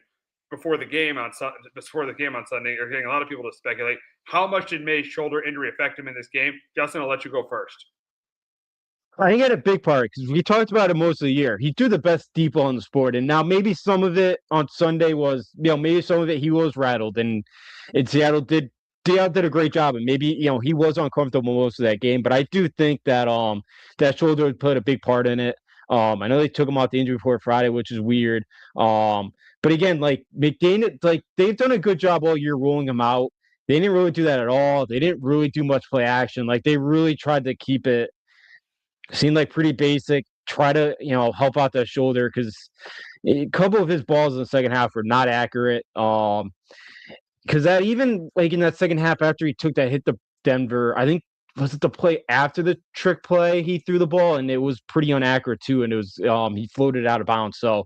before the game on Sunday, or getting a lot of people to speculate. How much did May's shoulder injury affect him in this game? Justin, I'll let you go first. I think he had a big part because we talked about it most of the year. He threw the best deep ball in the sport, and now maybe some of it on Sunday was, maybe some of it he was rattled, and Seattle did a great job, and maybe he was uncomfortable most of that game. But I do think that that shoulder played a big part in it. I know they took him off the injury report Friday, which is weird. But again, like McDaniel, like they've done a good job all year rolling him out. They didn't really do that at all. They didn't really do much play action. Like they really tried to keep it seemed like pretty basic. Try to help out that shoulder because a couple of his balls in the second half were not accurate. Because that even like in that second half after he took that hit to Denver, I think was it the play after the trick play he threw the ball and it was pretty inaccurate too, and it was he floated out of bounds. So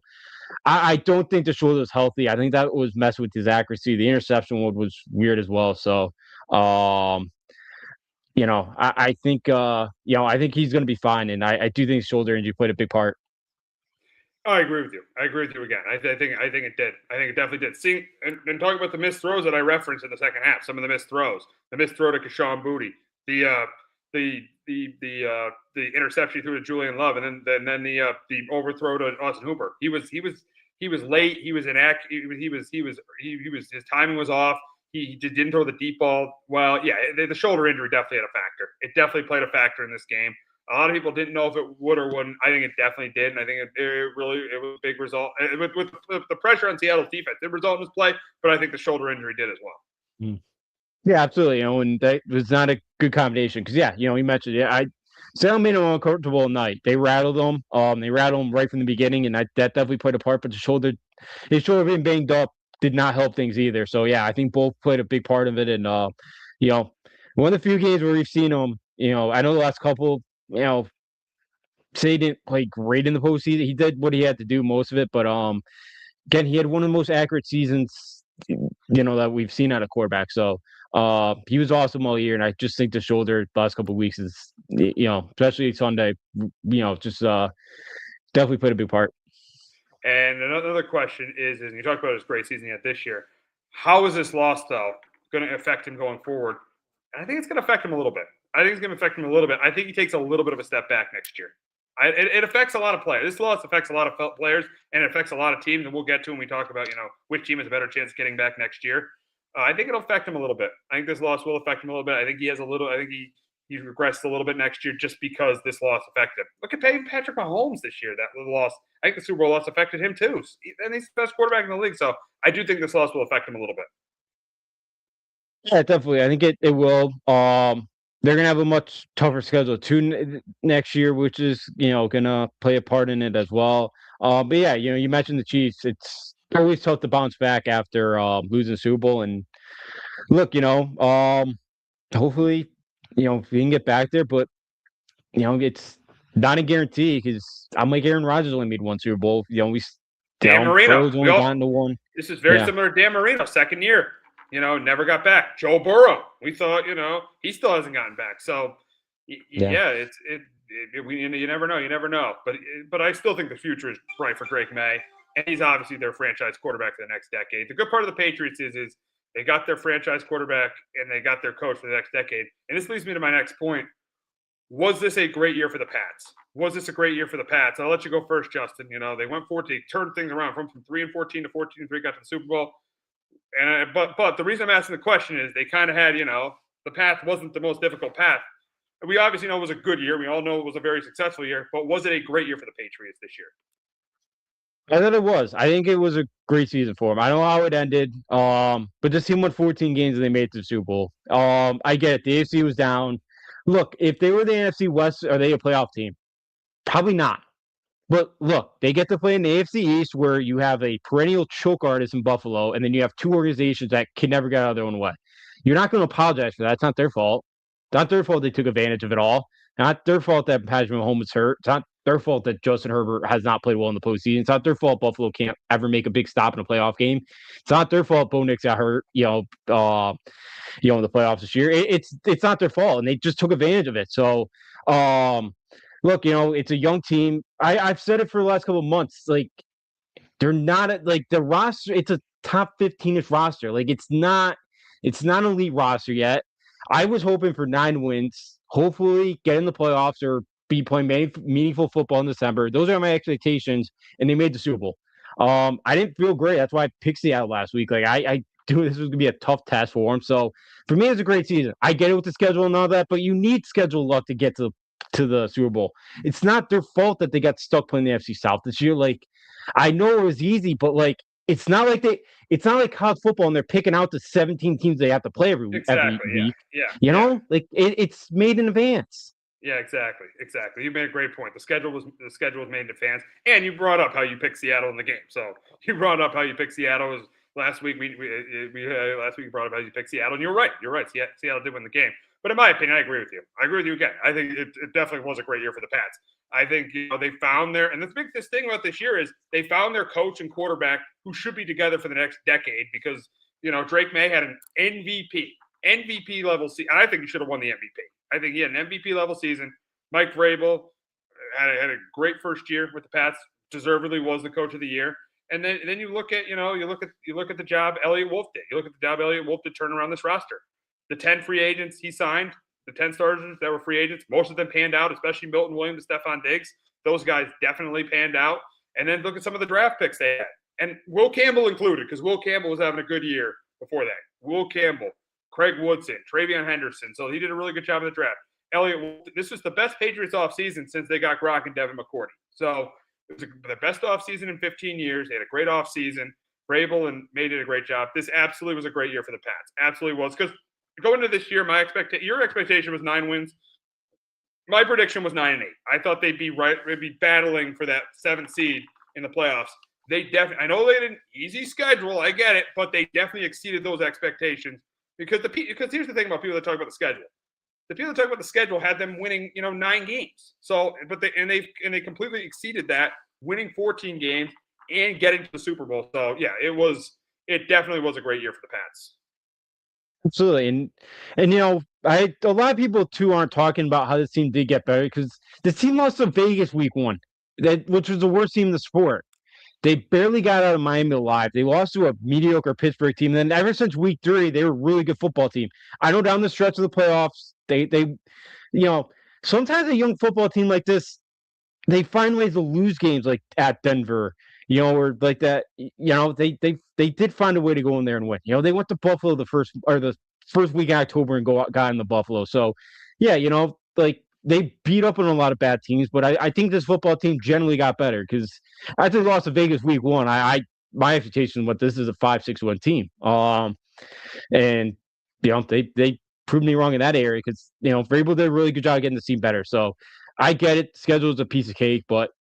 I don't think the shoulder was healthy. I think that was messing with his accuracy. The interception one was weird as well. So um I think I think he's going to be fine, and I do think shoulder injury played a big part. I agree with you. I agree with you again. I think it did. I think it definitely did. Seeing and talking about the missed throws that I referenced in the second half, some of the missed throws, the missed throw to Kashawn Booty, the interception he threw to Julian Love, and then the overthrow to Austin Hooper. He was late. He was inaccurate. His timing was off. He didn't throw the deep ball. Well, yeah, the shoulder injury definitely had a factor. It definitely played a factor in this game. A lot of people didn't know if it would or wouldn't. I think it definitely did, and I think it was a big result with the pressure on Seattle's defense. It resulted in this play, but I think the shoulder injury did as well. Yeah, absolutely. And that was not a good combination because he mentioned Seattle made him uncomfortable at night. They rattled him. They rattled him right from the beginning, and that definitely played a part. But his shoulder being banged up did not help things either. So yeah, I think both played a big part of it. And one of the few games where we've seen him. I know the last couple. Say he didn't play great in the postseason. He did what he had to do most of it, but again, he had one of the most accurate seasons that we've seen out of quarterback. So he was awesome all year, and I just think the shoulder the last couple of weeks is especially Sunday, just definitely played a big part. And another question is you talked about his great season yet this year. How is this loss though going to affect him going forward? And I think it's going to affect him a little bit. I think he takes a little bit of a step back next year. It affects a lot of players. This loss affects a lot of players, and it affects a lot of teams. And we'll get to when we talk about which team has a better chance of getting back next year. I think it'll affect him a little bit. I think this loss will affect him a little bit. I think he has a little. I think he regressed a little bit next year just because this loss affected him. Look at Patrick Mahomes this year. That loss. I think the Super Bowl loss affected him too, and he's the best quarterback in the league. So I do think this loss will affect him a little bit. Yeah, definitely. I think it will. They're gonna have a much tougher schedule too next year, which is gonna play a part in it as well. But yeah, you mentioned the Chiefs. It's always tough to bounce back after losing the Super Bowl. And look, hopefully, if we can get back there, but it's not a guarantee because I'm like Aaron Rodgers only made one Super Bowl. Dan Marino. Only gotten to one. This is very similar to Dan Marino, second year. Never got back. Joe Burrow. We thought, he still hasn't gotten back. So, you never know. You never know. But I still think the future is bright for Drake May, and he's obviously their franchise quarterback for the next decade. The good part of the Patriots is they got their franchise quarterback and they got their coach for the next decade. And this leads me to my next point. Was this a great year for the Pats? Was this a great year for the Pats? I'll let you go first, Justin. They went 14, they turned things around from 3-14 to 14-3, got to the Super Bowl. And but the reason I'm asking the question is they kind of had, the path wasn't the most difficult path. We obviously know it was a good year. We all know it was a very successful year. But was it a great year for the Patriots this year? I thought it was. I think it was a great season for him. I don't know how it ended, but this team won 14 games and they made it to the Super Bowl. I get it. The AFC was down. Look, if they were the NFC West, are they a playoff team? Probably not. But look, they get to play in the AFC East where you have a perennial choke artist in Buffalo, and then you have two organizations that can never get out of their own way. You're not going to apologize for that. It's not their fault. It's not their fault they took advantage of it all. Not their fault that Patrick Mahomes was hurt. It's not their fault that Justin Herbert has not played well in the postseason. It's not their fault Buffalo can't ever make a big stop in a playoff game. It's not their fault Bo Nix got hurt, in the playoffs this year. It's not their fault, and they just took advantage of it. So, look, it's a young team. I've said it for the last couple of months. Like, they're not the roster. It's a top 15-ish roster. Like, it's not an elite roster yet. I was hoping for 9 wins. Hopefully, get in the playoffs or be playing meaningful football in December. Those are my expectations, and they made the Super Bowl. I didn't feel great. That's why I picked Seattle last week. Like I knew this was gonna be a tough test for them. So for me, it was a great season. I get it with the schedule and all that, but you need schedule luck to get to the Super Bowl. It's not their fault that they got stuck playing the FC South this year. Like I know it was easy, but like it's not like college football and they're picking out the 17 teams they have to play every Exactly. week. Yeah. You know, like it's made in advance. Yeah, exactly. You made a great point. The schedule was made in advance, and you brought up how you picked Seattle in the game. So you brought up how you picked Seattle. Was last week last week you brought up how you picked Seattle, and you're right. Seattle did win the game. But in my opinion, I agree with you. I agree with you again. I think it definitely was a great year for the Pats. I think they found and the biggest thing about this year is they found their coach and quarterback who should be together for the next decade because Drake May had an MVP level season. I think he should have won the MVP. I think he had an MVP level season. Mike Vrabel had a great first year with the Pats. Deservedly was the coach of the year. And then you look at the job Elliott Wolf did. You look at the job Elliott Wolf did turn around this roster. The 10 free agents he signed, the 10 starters that were free agents, most of them panned out, especially Milton Williams and Stephon Diggs. Those guys definitely panned out. And then look at some of the draft picks they had. And Will Campbell included, because Will Campbell was having a good year before that. Will Campbell, Craig Woodson, Travion Henderson. So he did a really good job in the draft. Elliott, this was the best Patriots offseason since they got Gronk and Devin McCourty. So it was the best offseason in 15 years. They had a great offseason. Vrabel and made it a great job. This absolutely was a great year for the Pats. Absolutely was. Because going into this year, your expectation was 9 wins. My prediction was 9-8. I thought they'd be battling for that 7th seed in the playoffs. I know they had an easy schedule. I get it, but they definitely exceeded those expectations. Because here's the thing about people that talk about the schedule. The people that talk about the schedule had them winning, 9 games. So, they completely exceeded that, winning 14 games and getting to the Super Bowl. So, yeah, it definitely was a great year for the Pats. Absolutely, and a lot of people too aren't talking about how this team did get better because the team lost to Vegas week 1, which was the worst team in the sport. They barely got out of Miami alive. They lost to a mediocre Pittsburgh team. And then ever since week 3, they were a really good football team. I know down the stretch of the playoffs, they sometimes a young football team like this, they find ways to lose games like at Denver, or like that. They did find a way to go in there and win. They went to Buffalo the first week in October and got in the Buffalo. So, yeah, like they beat up on a lot of bad teams, but I think this football team generally got better because after they lost to Vegas week 1, my expectation was this is a 5-6-1 team. And they proved me wrong in that area because Vrabel did a really good job getting the team better. So I get it. The schedule is a piece of cake, but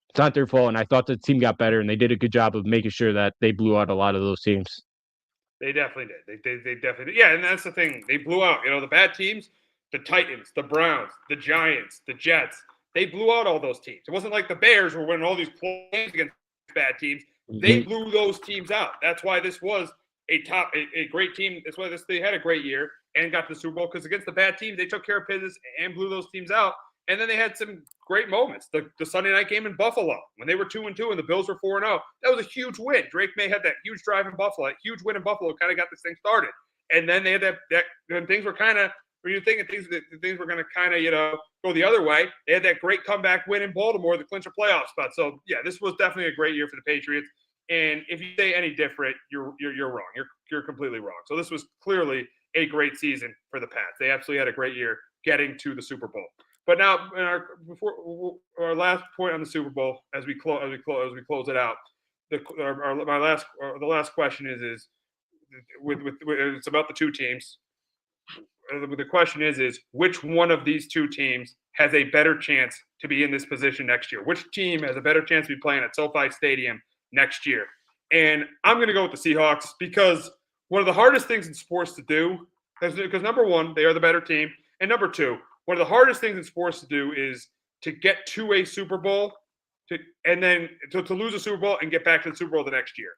it's not their fault. And I thought the team got better, and they did a good job of making sure that they blew out a lot of those teams. They definitely did. They definitely did. Yeah, and that's the thing. They blew out. The bad teams, the Titans, the Browns, the Giants, the Jets. They blew out all those teams. It wasn't like the Bears were winning all these games against bad teams. They blew those teams out. That's why this was a great team. That's why they had a great year and got to the Super Bowl because against the bad teams, they took care of business and blew those teams out. And then they had some great moments. The Sunday night game in Buffalo when they were 2-2 and the Bills were 4-0. That was a huge win. Drake May had that huge drive in Buffalo. That huge win in Buffalo kind of got this thing started. And then they had that when things were kind of when you're thinking things were going to kind of go the other way. They had that great comeback win in Baltimore to clinch a playoff spot. So yeah, this was definitely a great year for the Patriots. And if you say any different, you're wrong. You're completely wrong. So this was clearly a great season for the Pats. They absolutely had a great year getting to the Super Bowl. But now, before our last point on the Super Bowl, as we close it out, the last question is it's about the two teams. The question is which one of these two teams has a better chance to be in this position next year? Which team has a better chance to be playing at SoFi Stadium next year? And I'm going to go with the Seahawks because one of the hardest things in sports to do, because number one, they are the better team, and number two, one of the hardest things in sports to do is to get to a Super Bowl and then to lose a Super Bowl and get back to the Super Bowl the next year.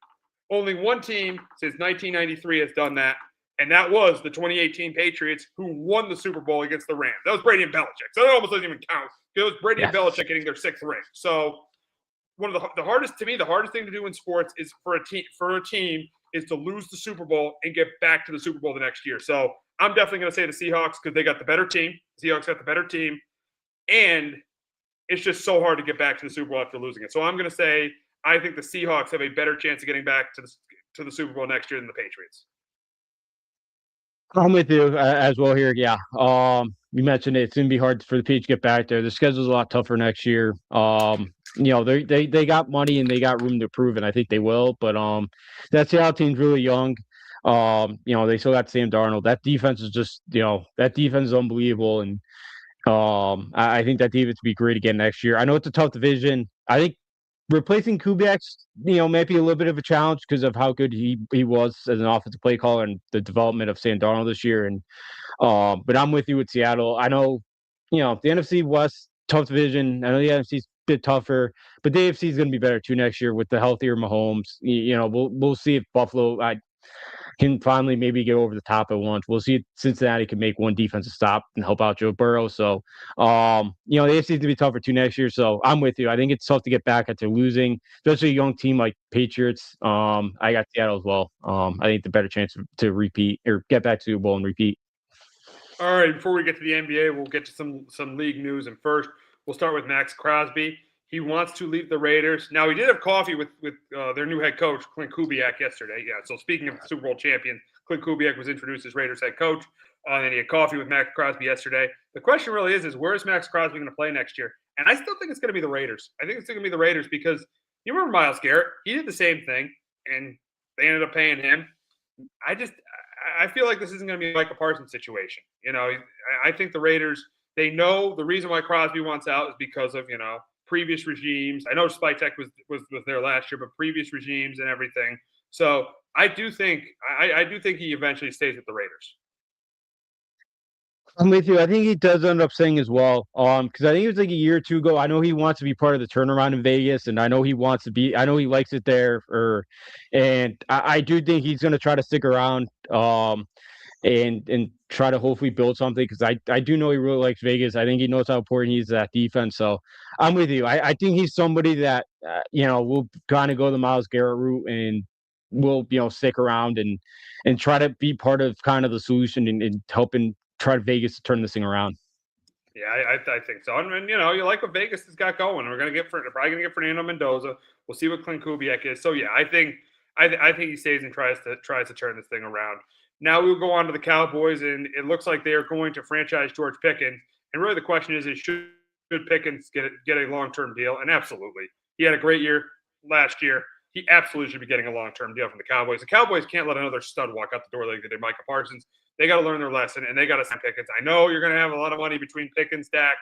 Only one team since 1993 has done that, and that was the 2018 Patriots who won the Super Bowl against the Rams. That was Brady and Belichick. So that almost doesn't even count. It was Brady and Belichick getting their 6th ring. So one of the hardest thing to do in sports is for a team is to lose the Super Bowl and get back to the Super Bowl the next year. So I'm definitely going to say the Seahawks because they got the better team. The Seahawks got the better team. And it's just so hard to get back to the Super Bowl after losing it. So I'm going to say I think the Seahawks have a better chance of getting back to the Super Bowl next year than the Patriots. I'm with you as well here. Yeah. You mentioned it's gonna be hard for the Patriots to get back there. The schedule's a lot tougher next year. They got money and they got room to prove, and I think they will. But that Seattle team's really young. They still got Sam Darnold. That defense is just, that defense is unbelievable, and I think that defense will be great again next year. I know it's a tough division. I think replacing Kubiak, might be a little bit of a challenge because of how good he was as an offensive play caller and the development of Sam Darnold this year. And but I'm with you with Seattle. I know, the NFC West tough division. I know the NFC's a bit tougher, but the AFC is going to be better too next year with the healthier Mahomes. We'll see if Buffalo can finally maybe get over the top at once. We'll see if Cincinnati can make one defensive stop and help out Joe Burrow. So, the AFC is going to be tougher too next year. So I'm with you. I think it's tough to get back after losing, especially a young team like Patriots. I got Seattle as well. I think the better chance to repeat or get back to Super Bowl and repeat. All right, before we get to the NBA, we'll get to some league news. And first, we'll start with Max Crosby. He wants to leave the Raiders. Now, he did have coffee with their new head coach, Clint Kubiak, yesterday. Yeah, so speaking of Super Bowl champions, Clint Kubiak was introduced as Raiders head coach. And he had coffee with Max Crosby yesterday. The question really is where is Max Crosby going to play next year? And I still think it's going to be the Raiders. I think it's going to be the Raiders because you remember Myles Garrett? He did the same thing, and they ended up paying him. I feel like this isn't going to be a Micah Parsons situation. I think the Raiders, they know the reason why Crosby wants out is because of, previous regimes. I know Spytek was there last year, but previous regimes and everything. So I do think he eventually stays with the Raiders. I'm with you. I think he does end up staying as well. Because I think it was like a year or two ago. I know he wants to be part of the turnaround in Vegas, and I know he likes it there. And I do think he's going to try to stick around. And try to hopefully build something because I do know he really likes Vegas. I think he knows how important he is to that defense. So I'm with you. I think he's somebody that will kind of go the Myles Garrett route and will stick around and try to be part of kind of the solution and helping try to Vegas to turn this thing around. Yeah, I think so. And you like what Vegas has got going. We're probably gonna get Fernando Mendoza. We'll see what Clint Kubiak is. So yeah, I think he stays and tries to turn this thing around. Now we'll go on to the Cowboys, and it looks like they are going to franchise George Pickens. And really, the question is should Pickens get a long-term deal? And absolutely, he had a great year last year. He absolutely should be getting a long-term deal from the Cowboys. The Cowboys can't let another stud walk out the door like they did Micah Parsons. They got to learn their lesson, and they got to sign Pickens. I know you're going to have a lot of money between Pickens, Dak,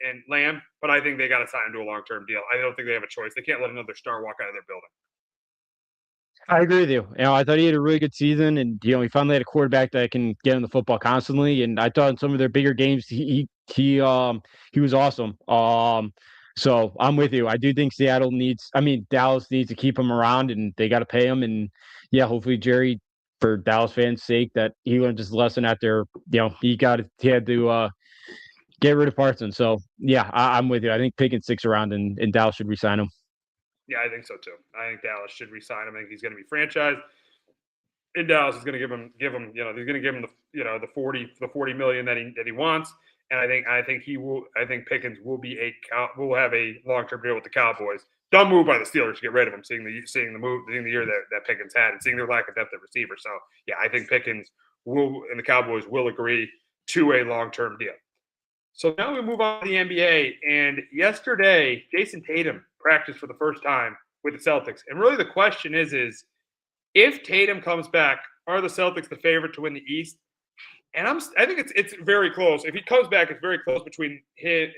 and Lamb, but I think they got to sign him to a long-term deal. I don't think they have a choice. They can't let another star walk out of their building. I agree with you. I thought he had a really good season, and he finally had a quarterback that can get him the football constantly. And I thought in some of their bigger games, he was awesome. So I'm with you. I do think Dallas needs to keep him around, and they got to pay him. And yeah, hopefully Jerry, for Dallas fans' sake, that he learned his lesson after he had to get rid of Parsons. So yeah, I'm with you. I think Pickens sticks around, and Dallas should re-sign him. Yeah, I think so too. I think Dallas should re-sign him. I think he's going to be franchised. And Dallas is going to give him, they're going to give him the $40 million that he wants. And I think Pickens will have a long-term deal with the Cowboys. Dumb move by the Steelers to get rid of him, seeing the year that Pickens had and seeing their lack of depth at receiver. So yeah, I think Pickens and the Cowboys will agree to a long-term deal. So now we move on to the NBA. And yesterday, Jason Tatum practiced for the first time with the Celtics. And really the question is if Tatum comes back, are the Celtics the favorite to win the East? And I think it's very close. If he comes back, it's very close between the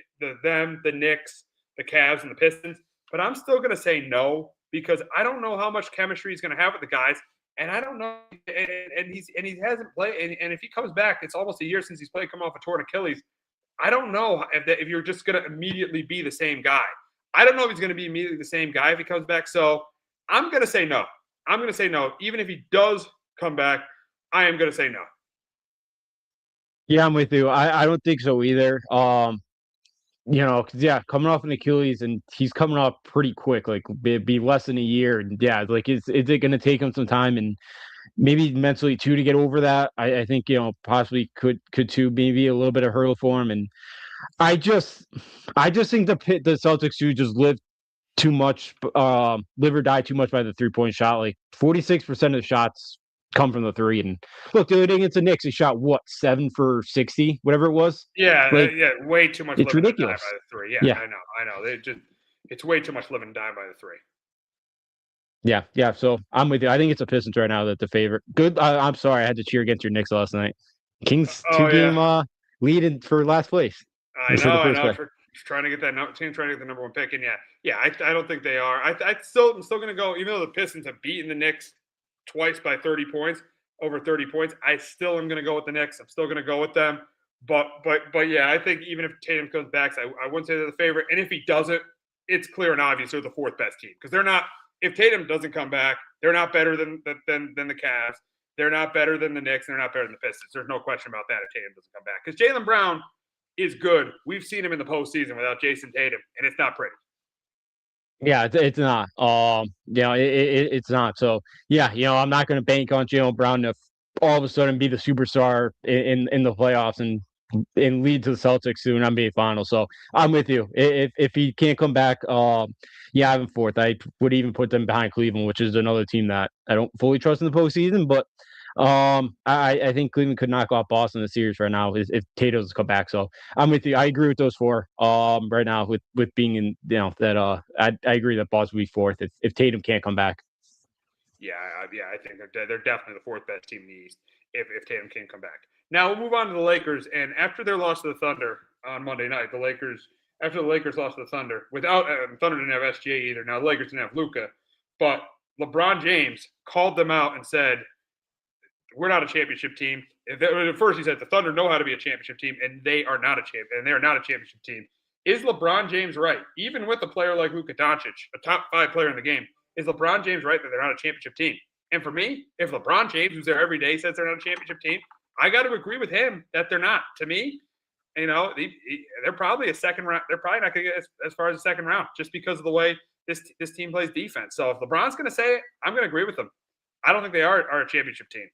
Knicks, the Cavs, and the Pistons. But I'm still going to say no because I don't know how much chemistry he's going to have with the guys. And I don't know. And he hasn't played. And if he comes back, it's almost a year since he's played, come off a torn Achilles. I don't know if you're just going to immediately be the same guy. I don't know if he's going to be immediately the same guy if he comes back. So I'm going to say no. Even if he does come back, I am going to say no. Yeah, I'm with you. I don't think so either. Coming off an Achilles, and he's coming off pretty quick, like be less than a year. And yeah, like is it going to take him some time and maybe mentally too to get over that? I think possibly could too, maybe a little bit of hurdle for him. And I just think the Celtics should just live too much, live or die too much by the 3-point shot. Like 46% of the shots come from the three. And look, the other day against the Knicks, he shot what 7 for 60, whatever it was. Yeah, Like yeah, way too much it's living and die ridiculous. by the three. Yeah, Yeah, I know. It's way too much living and die by the three. yeah, yeah. So I'm with you. I think it's the Pistons right now that the favorite. Good. I'm sorry, I had to cheer against your Knicks last night. Kings Oh two yeah, game lead in, for last place. For the I first know. place. For trying to get that team trying to get the number one pick, and yeah, I don't think they are. I'm still going to go. Even though the Pistons have beaten the Knicks twice by 30 points, over 30 points, I still am going to go with the Knicks. I'm still going to go with them. But yeah, I think even if Tatum comes back, I wouldn't say they're the favorite. And if he doesn't, it's clear and obvious they're the fourth best team because they're not. If Tatum doesn't come back, they're not better than the Cavs. They're not better than the Knicks. They're not better than the Pistons. There's no question about that if Tatum doesn't come back. Because Jaylen Brown is good. We've seen him in the postseason without Jason Tatum, and it's not pretty. Yeah, it's not. It's not. So yeah, I'm not going to bank on Jaylen Brown to all of a sudden be the superstar in the playoffs and lead to the Celtics to an NBA final. So I'm with you. If he can't come back, yeah, I'm fourth. I would even put them behind Cleveland, which is another team that I don't fully trust in the postseason, but I think Cleveland could knock off Boston in the series right now if Tatum's come back. So I'm with you. I agree with those four. Right now with being in that I agree that Boston will be fourth if Tatum can't come back. Yeah, I think they're definitely the fourth best team in the East if Tatum can come back. Now we'll move on to the Lakers, and after their loss to the Thunder on Monday night, after the Lakers lost to the Thunder, without Thunder didn't have SGA either. Now the Lakers didn't have Luka, but LeBron James called them out and said, "We're not a championship team." At first, he said the Thunder know how to be a championship team, and they are not a champ, and they are not a championship team. Is LeBron James right? Even with a player like Luka Doncic, a top 5 player in the game, is LeBron James right that they're not a championship team? And for me, if LeBron James, who's there every day, says they're not a championship team, I got to agree with him that they're not. To me, they're probably a second round. They're probably not going to get as far as the second round just because of the way this team plays defense. So if LeBron's going to say it, I'm going to agree with him. I don't think they are a championship team.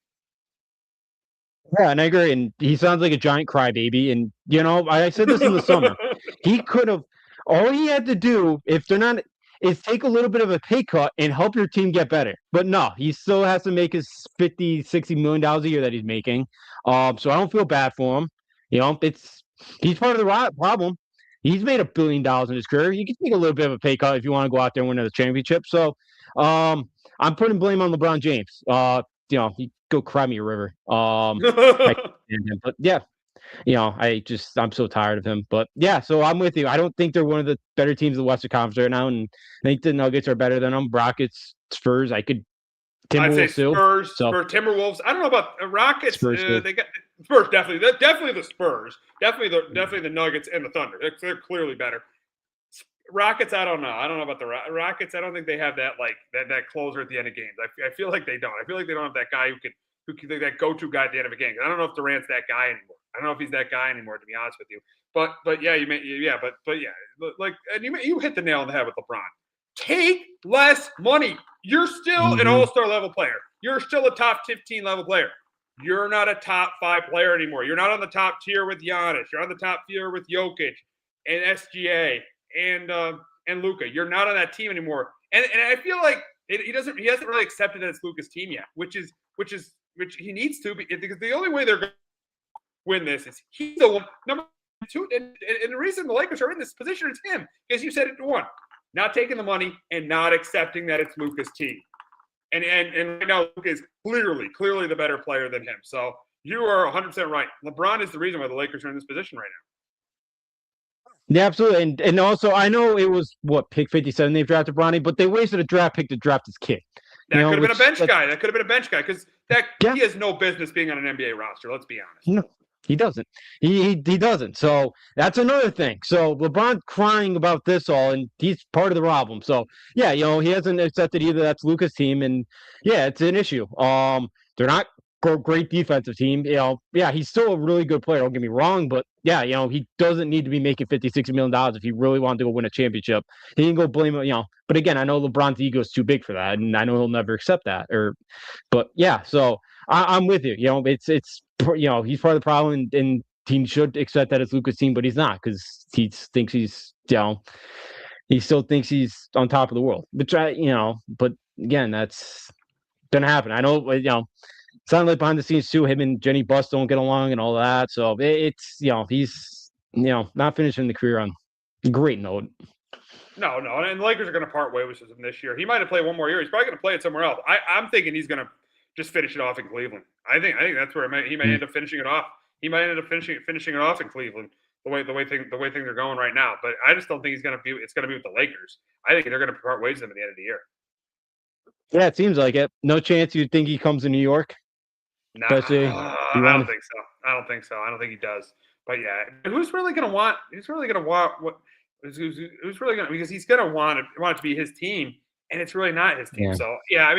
Yeah, and I agree. And he sounds like a giant crybaby. And I said this in the summer. He could have. All he had to do, if they're not, is take a little bit of a pay cut and help your team get better. But no, he still has to make his $50-60 million a year that he's making. So I don't feel bad for him. He's part of the problem. He's made $1 billion in his career. You can take a little bit of a pay cut if you want to go out there and win the championship. So I'm putting blame on LeBron James. He go cry me a river. But yeah, I'm so tired of him. But yeah, so I'm with you. I don't think they're one of the better teams of the Western Conference right now, and I think the Nuggets are better than them. Rockets, Spurs, I'd say Timberwolves Spurs, Timberwolves. I don't know about Rockets. They got Spurs definitely. Definitely the Spurs. Definitely the Nuggets and the Thunder. They're clearly better. Rockets, I don't know. I don't know about the Rockets. I don't think they have that that closer at the end of games. I feel like they don't. I feel like they don't have that guy who can that go-to guy at the end of a game. I don't know if Durant's that guy anymore. I don't know if he's that guy anymore, to be honest with you. But yeah, you hit the nail on the head with LeBron. Take less money. You're still an all-star level player. You're still a top 15 level player. You're not a top 5 player anymore. You're not on the top tier with Giannis. You're on the top tier with Jokic and SGA and Luka. You're not on that team anymore. And I feel like he hasn't really accepted that it's Luka's team yet, which he needs to, because the only way they're going to win this is he's the one, number 2. And the reason the Lakers are in this position is him, because you said it to one. Not taking the money and not accepting that it's Luka's team. And right now, Luka is clearly the better player than him. So you are 100% right. LeBron is the reason why the Lakers are in this position right now. Yeah, absolutely. And also, I know it was, pick 57 they've drafted Bronny, but they wasted a draft pick to draft his kid. That could have been a bench guy. That could have been a bench guy because he has no business being on an NBA roster. Let's be honest. No, he doesn't. He doesn't. So that's another thing. So LeBron crying about this all, and he's part of the problem. So yeah, he hasn't accepted either that's Luka's team, and yeah, it's an issue. They're not great defensive team. Yeah, he's still a really good player. Don't get me wrong, but yeah, he doesn't need to be making $50-60 million if he really wanted to go win a championship. He can go blame it, But again, I know LeBron's ego is too big for that, and I know he'll never accept that. But yeah, so I'm with you. It's he's part of the problem, and he should accept that it's Luka's team, but he's not because he thinks he's he still thinks he's on top of the world. Which but again, that's gonna happen. I know, sounded like behind the scenes too. Him and Jenny Buss don't get along and all that. So it's he's not finishing the career on a great note. No, and the Lakers are going to part ways with him this year. He might have played one more year. He's probably going to play it somewhere else. I'm thinking he's going to just finish it off in Cleveland. I think that's where he may end up finishing it off. He might end up finishing it off in Cleveland the way things are going right now. But I just don't think it's going to be with the Lakers. I think they're going to part ways with him at the end of the year. Yeah, it seems like it. No chance you'd think he comes to New York. Nah, I don't think so. I don't think he does. But yeah, who's really going to want what? Who's really going to, because he's going to want it to be his team, and it's really not his team. Yeah. So yeah,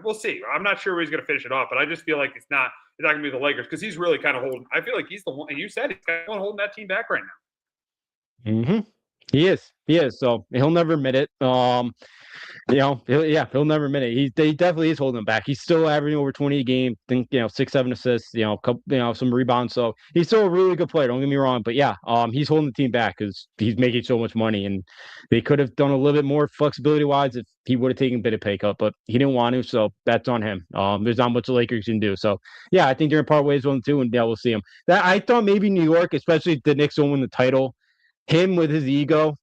we'll see. I'm not sure where he's going to finish it off, but I just feel like it's not going to be the Lakers because he's really kind of holding. I feel like he's the one. And you said he's kind of holding that team back right now. Mm-hmm. He is. So he'll never admit it. He'll never admit it. He definitely is holding them back. He's still averaging over 20 a game. Think 6-7 assists. Some rebounds. So he's still a really good player. Don't get me wrong, but yeah, he's holding the team back because he's making so much money, and they could have done a little bit more flexibility wise if he would have taken a bit of pay cut, but he didn't want to. So that's on him. There's not much the Lakers can do. So yeah, I think they're in part ways with him too, and yeah, we'll see him. That I thought maybe New York, especially if the Knicks don't win the title, him with his ego.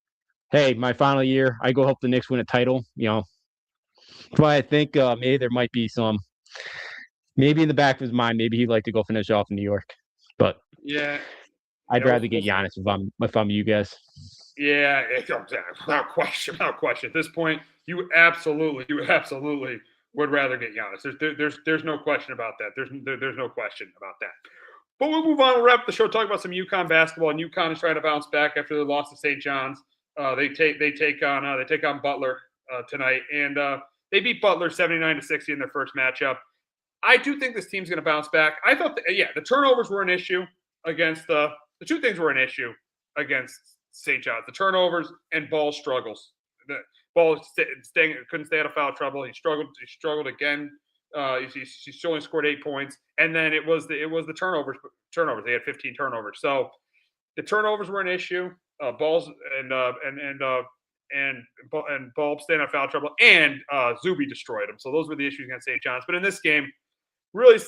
Hey, my final year, I go help the Knicks win a title, But I think maybe there might be maybe in the back of his mind, maybe he'd like to go finish off in New York. But yeah, I'd rather get Giannis if I'm you guys. Yeah, without question. At this point, you absolutely would rather get Giannis. There's no question about that. There's no question about that. But we'll move on. We'll wrap the show talking about some UConn basketball. And UConn is trying to bounce back after the loss to St. John's. They take on Butler tonight, and they beat Butler 79-60 in their first matchup. I do think this team's going to bounce back. I thought, the turnovers were an issue against the two things were an issue against St. John's: the turnovers and Ball struggles. The Ball couldn't stay out of foul trouble. He struggled again. He only scored 8 points, and then it was the turnovers. They had 15 turnovers. So the turnovers were an issue. Balls and Ball staying out of foul trouble, and Zuby destroyed him. So those were the issues against St. John's. But in this game, really,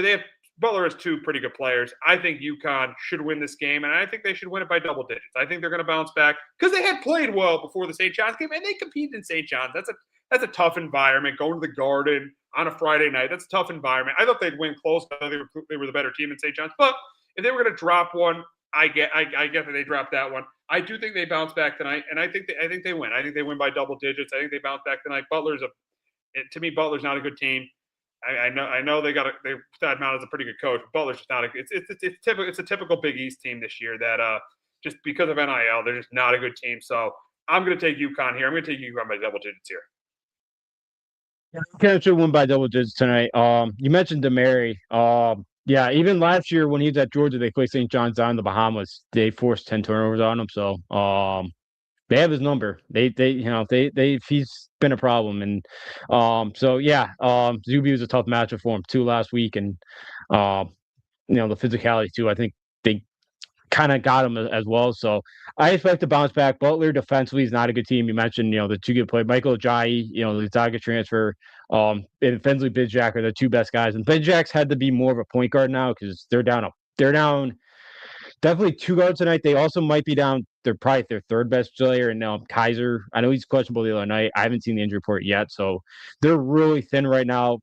they have Butler has two pretty good players. I think UConn should win this game, and I think they should win it by double digits. I think they're going to bounce back because they had played well before the St. John's game, and they competed in St. John's. That's a tough environment. Going to the Garden on a Friday night, that's a tough environment. I thought they'd win close. I thought they were the better team in St. John's. But if they were going to drop one, I get that they dropped that one. I do think they bounce back tonight, and I think they win. I think they win by double digits. I think they bounce back tonight. Butler's not a good team. I know they Thad Mount is a pretty good coach. But Butler's just not it's a typical Big East team this year that just because of NIL, they're just not a good team. So I'm going to take UConn here. I'm going to take UConn by double digits here. UConn should win by double digits tonight. You mentioned DeMary. Yeah, even last year when he was at Georgia, they played St. John's down in the Bahamas. They forced 10 turnovers on him. So they have his number. He's been a problem. And Zuby was a tough matchup for him too last week. And the physicality too. I think they kind of got him as well. So I expect to bounce back. Butler defensively is not a good team. You mentioned, the two good players, Michael Ajayi, the Zaga transfer, and Fensley Bizjack are the two best guys. And Bizjack's had to be more of a point guard now because they're down definitely two guards tonight. They also might be down. They're probably their third best player. And now Kaiser, I know he's questionable the other night. I haven't seen the injury report yet. So they're really thin right now.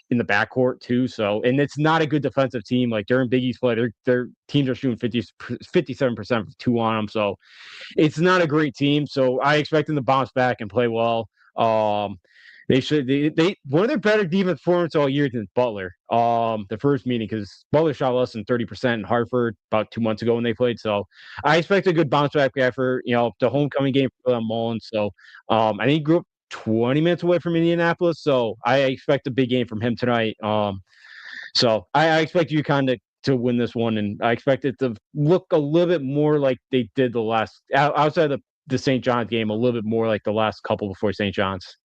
In the backcourt too. So, and it's not a good defensive team. Like during Big East play, their teams are shooting 57% from two on them. So it's not a great team. So I expect them to bounce back and play well. They one of their better defense performance all year than Butler. The first meeting, because Butler shot less than 30% in Hartford about 2 months ago when they played. So I expect a good bounce back effort, the homecoming game for Mullins. So I think he grew up 20 minutes away from Indianapolis, so I expect a big game from him tonight. So I expect UConn to win this one, and I expect it to look a little bit more like they did the last outside of the St. John's game, a little bit more like the last couple before St. John's.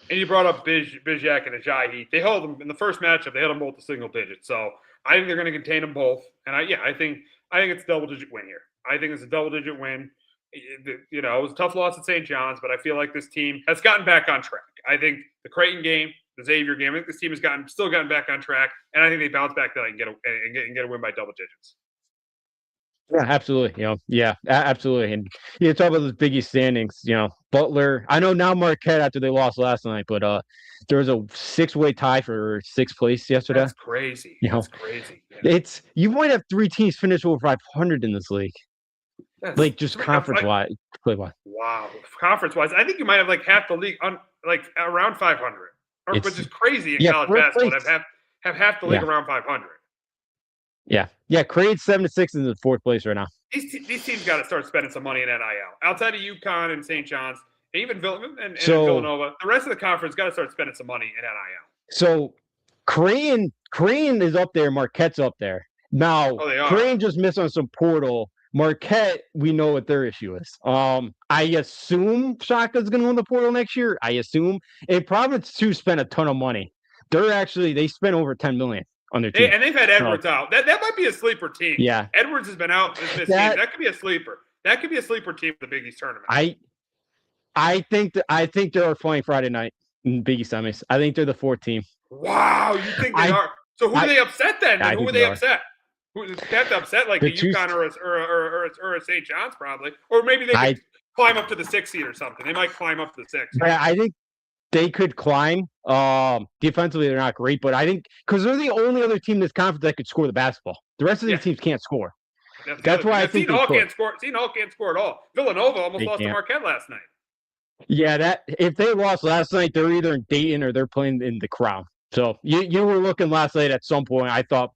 And you brought up Bizjack and Ajayi. They held them in the first matchup. They held them both to single digits. So I think they're going to contain them both. And I think it's a double-digit win here. I think it's a double-digit win. It was a tough loss at St. John's, but I feel like this team has gotten back on track. I think the Creighton game, the Xavier game, I think this team has still gotten back on track, and I think they bounce back that and get a win by double digits. Yeah, absolutely. Absolutely. And you talk about those Big East standings. Butler. I know now Marquette after they lost last night, but there was a 6-way tie for 6th place yesterday. That's crazy. That's crazy. Yeah. You might have 3 teams finish over 500 in this league. Just conference-wise, play-wise. Wow, conference-wise, I think you might have half the league around 500, which is crazy in college basketball. Have half the league around 500. Yeah. Creighton's 7-6 in the 4th place right now. These teams got to start spending some money in NIL. Outside of UConn and St. John's, and even Villanova, the rest of the conference got to start spending some money in NIL. So Creighton is up there. Marquette's up there. Now, Creighton just missed on some portal. Marquette, we know what their issue is. I assume Shaka's going to win the portal next year. I assume. And Providence, too, spent a ton of money. They spent over $10 million on their team. And they've had Edwards out. That might be a sleeper team. Yeah. Edwards has been out this game. That could be a sleeper. That could be a sleeper team for the Big East tournament. I think they're playing Friday night in Big East semis. I think they're the 4th team. Wow, you think they are? So who do they upset then? Who would they upset? They have to upset a UConn or a St. John's probably, or maybe they could climb up to the 6th seed or something. They might climb up to the 6th. Yeah, I think they could climb. Defensively, they're not great, but I think because they're the only other team in this conference that could score the basketball. The rest of these teams can't score. That's why I think Seton Hall can't score. Seton Hall can't score at all. Villanova almost lost to Marquette last night. Yeah, if they lost last night, they're either in Dayton or they're playing in the Crown. So you were looking last night at some point. I thought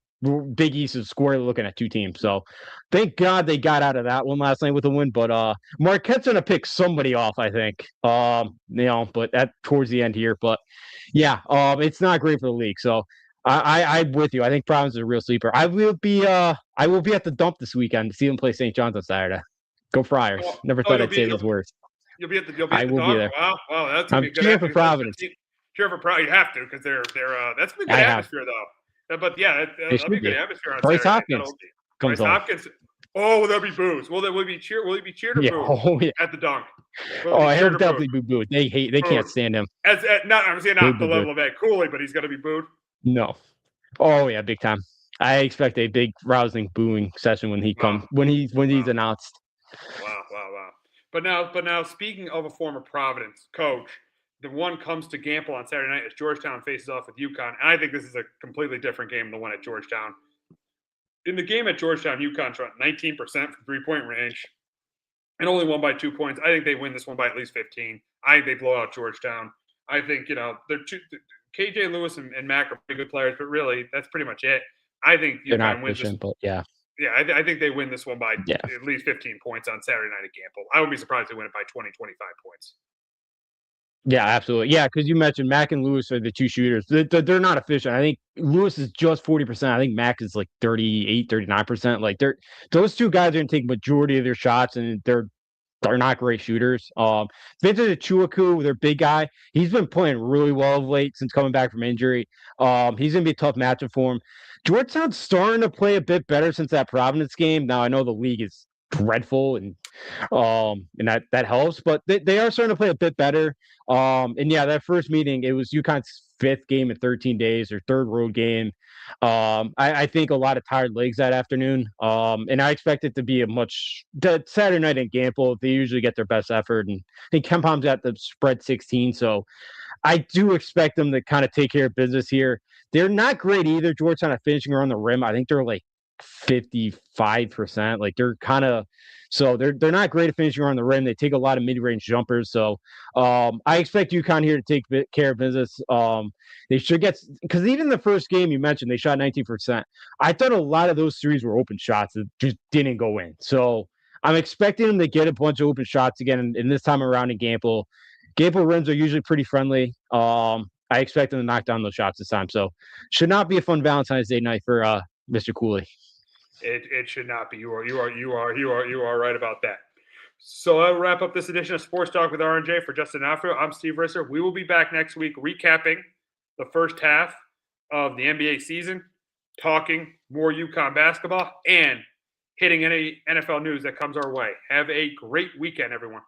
Big East is squarely looking at 2 teams. So thank God they got out of that one last night with a win. But Marquette's going to pick somebody off, I think. But towards the end here. But yeah, it's not great for the league. So I'm with you. I think Providence is a real sleeper. I will be at the dump this weekend to see them play St. John's on Saturday. Go Friars. Never thought I'd say those words. You'll be at the dump. I will be there. Wow, that's gonna be good. Cheering for Providence. Cheer for Providence. You have to because they're that's a good atmosphere though. But yeah, that'll be a good atmosphere on Bryce Saturday. Hopkins comes on. Hopkins. Oh, will there be boos? Will he be cheered or booed at the dunk? He'll definitely be booed. They can't stand him. I'm saying not the level of Ed Cooley, but he's gonna be booed. No. Oh yeah, big time. I expect a big rousing booing session when he comes when he's announced. Wow. But now, speaking of a former Providence coach, the one comes to Gamble on Saturday night as Georgetown faces off with UConn. And I think this is a completely different game than the one at Georgetown. In the game at Georgetown, UConn shot 19% from three-point range and only won by 2 points. I think they win this one by at least 15. I think they blow out Georgetown. I think, they're KJ Lewis and Mack are pretty good players, but really, that's pretty much it. I think UConn wins this. But yeah. Yeah, I think they win this one by at least 15 points on Saturday night at Gamble. I would be surprised if they win it by 20, 25 points. Yeah, absolutely. Yeah, because you mentioned Mack and Lewis are the 2 shooters. They're not efficient. I think Lewis is just 40%. I think Mack is 38, 39%. Those 2 guys are going to take majority of their shots, and they're not great shooters. Vincent Chuaku, their big guy, he's been playing really well of late since coming back from injury. He's going to be a tough matchup for him. Georgetown's starting to play a bit better since that Providence game. Now I know the league is dreadful and that helps, but they are starting to play a bit better. And yeah, that first meeting, it was UConn's 5th game in 13 days, or 3rd road game. I think a lot of tired legs that afternoon. And I expect it to be that Saturday night in Gamble, they usually get their best effort. And I think KenPom's got the spread 16. So I do expect them to kind of take care of business here. They're not great either. Georgetown at finishing around the rim. I think they're 55%. They're kind of, so they're not great at finishing around the rim. They take a lot of mid-range jumpers. So I expect UConn here to take care of business. They should get, because even the first game you mentioned, they shot 19%. I thought a lot of those threes were open shots that just didn't go in. So I'm expecting them to get a bunch of open shots again. And this time around in Gamble. Gamble rims are usually pretty friendly. I expect them to knock down those shots this time. So should not be a fun Valentine's Day night for Mr. Cooley. It should not be. You are right about that. So I'll wrap up this edition of Sports Talk with R&J. For Justin Alfio, I'm Steve Risser. We will be back next week recapping the first half of the NBA season. talking more UConn basketball, and hitting any NFL news that comes our way. Have a great weekend, everyone.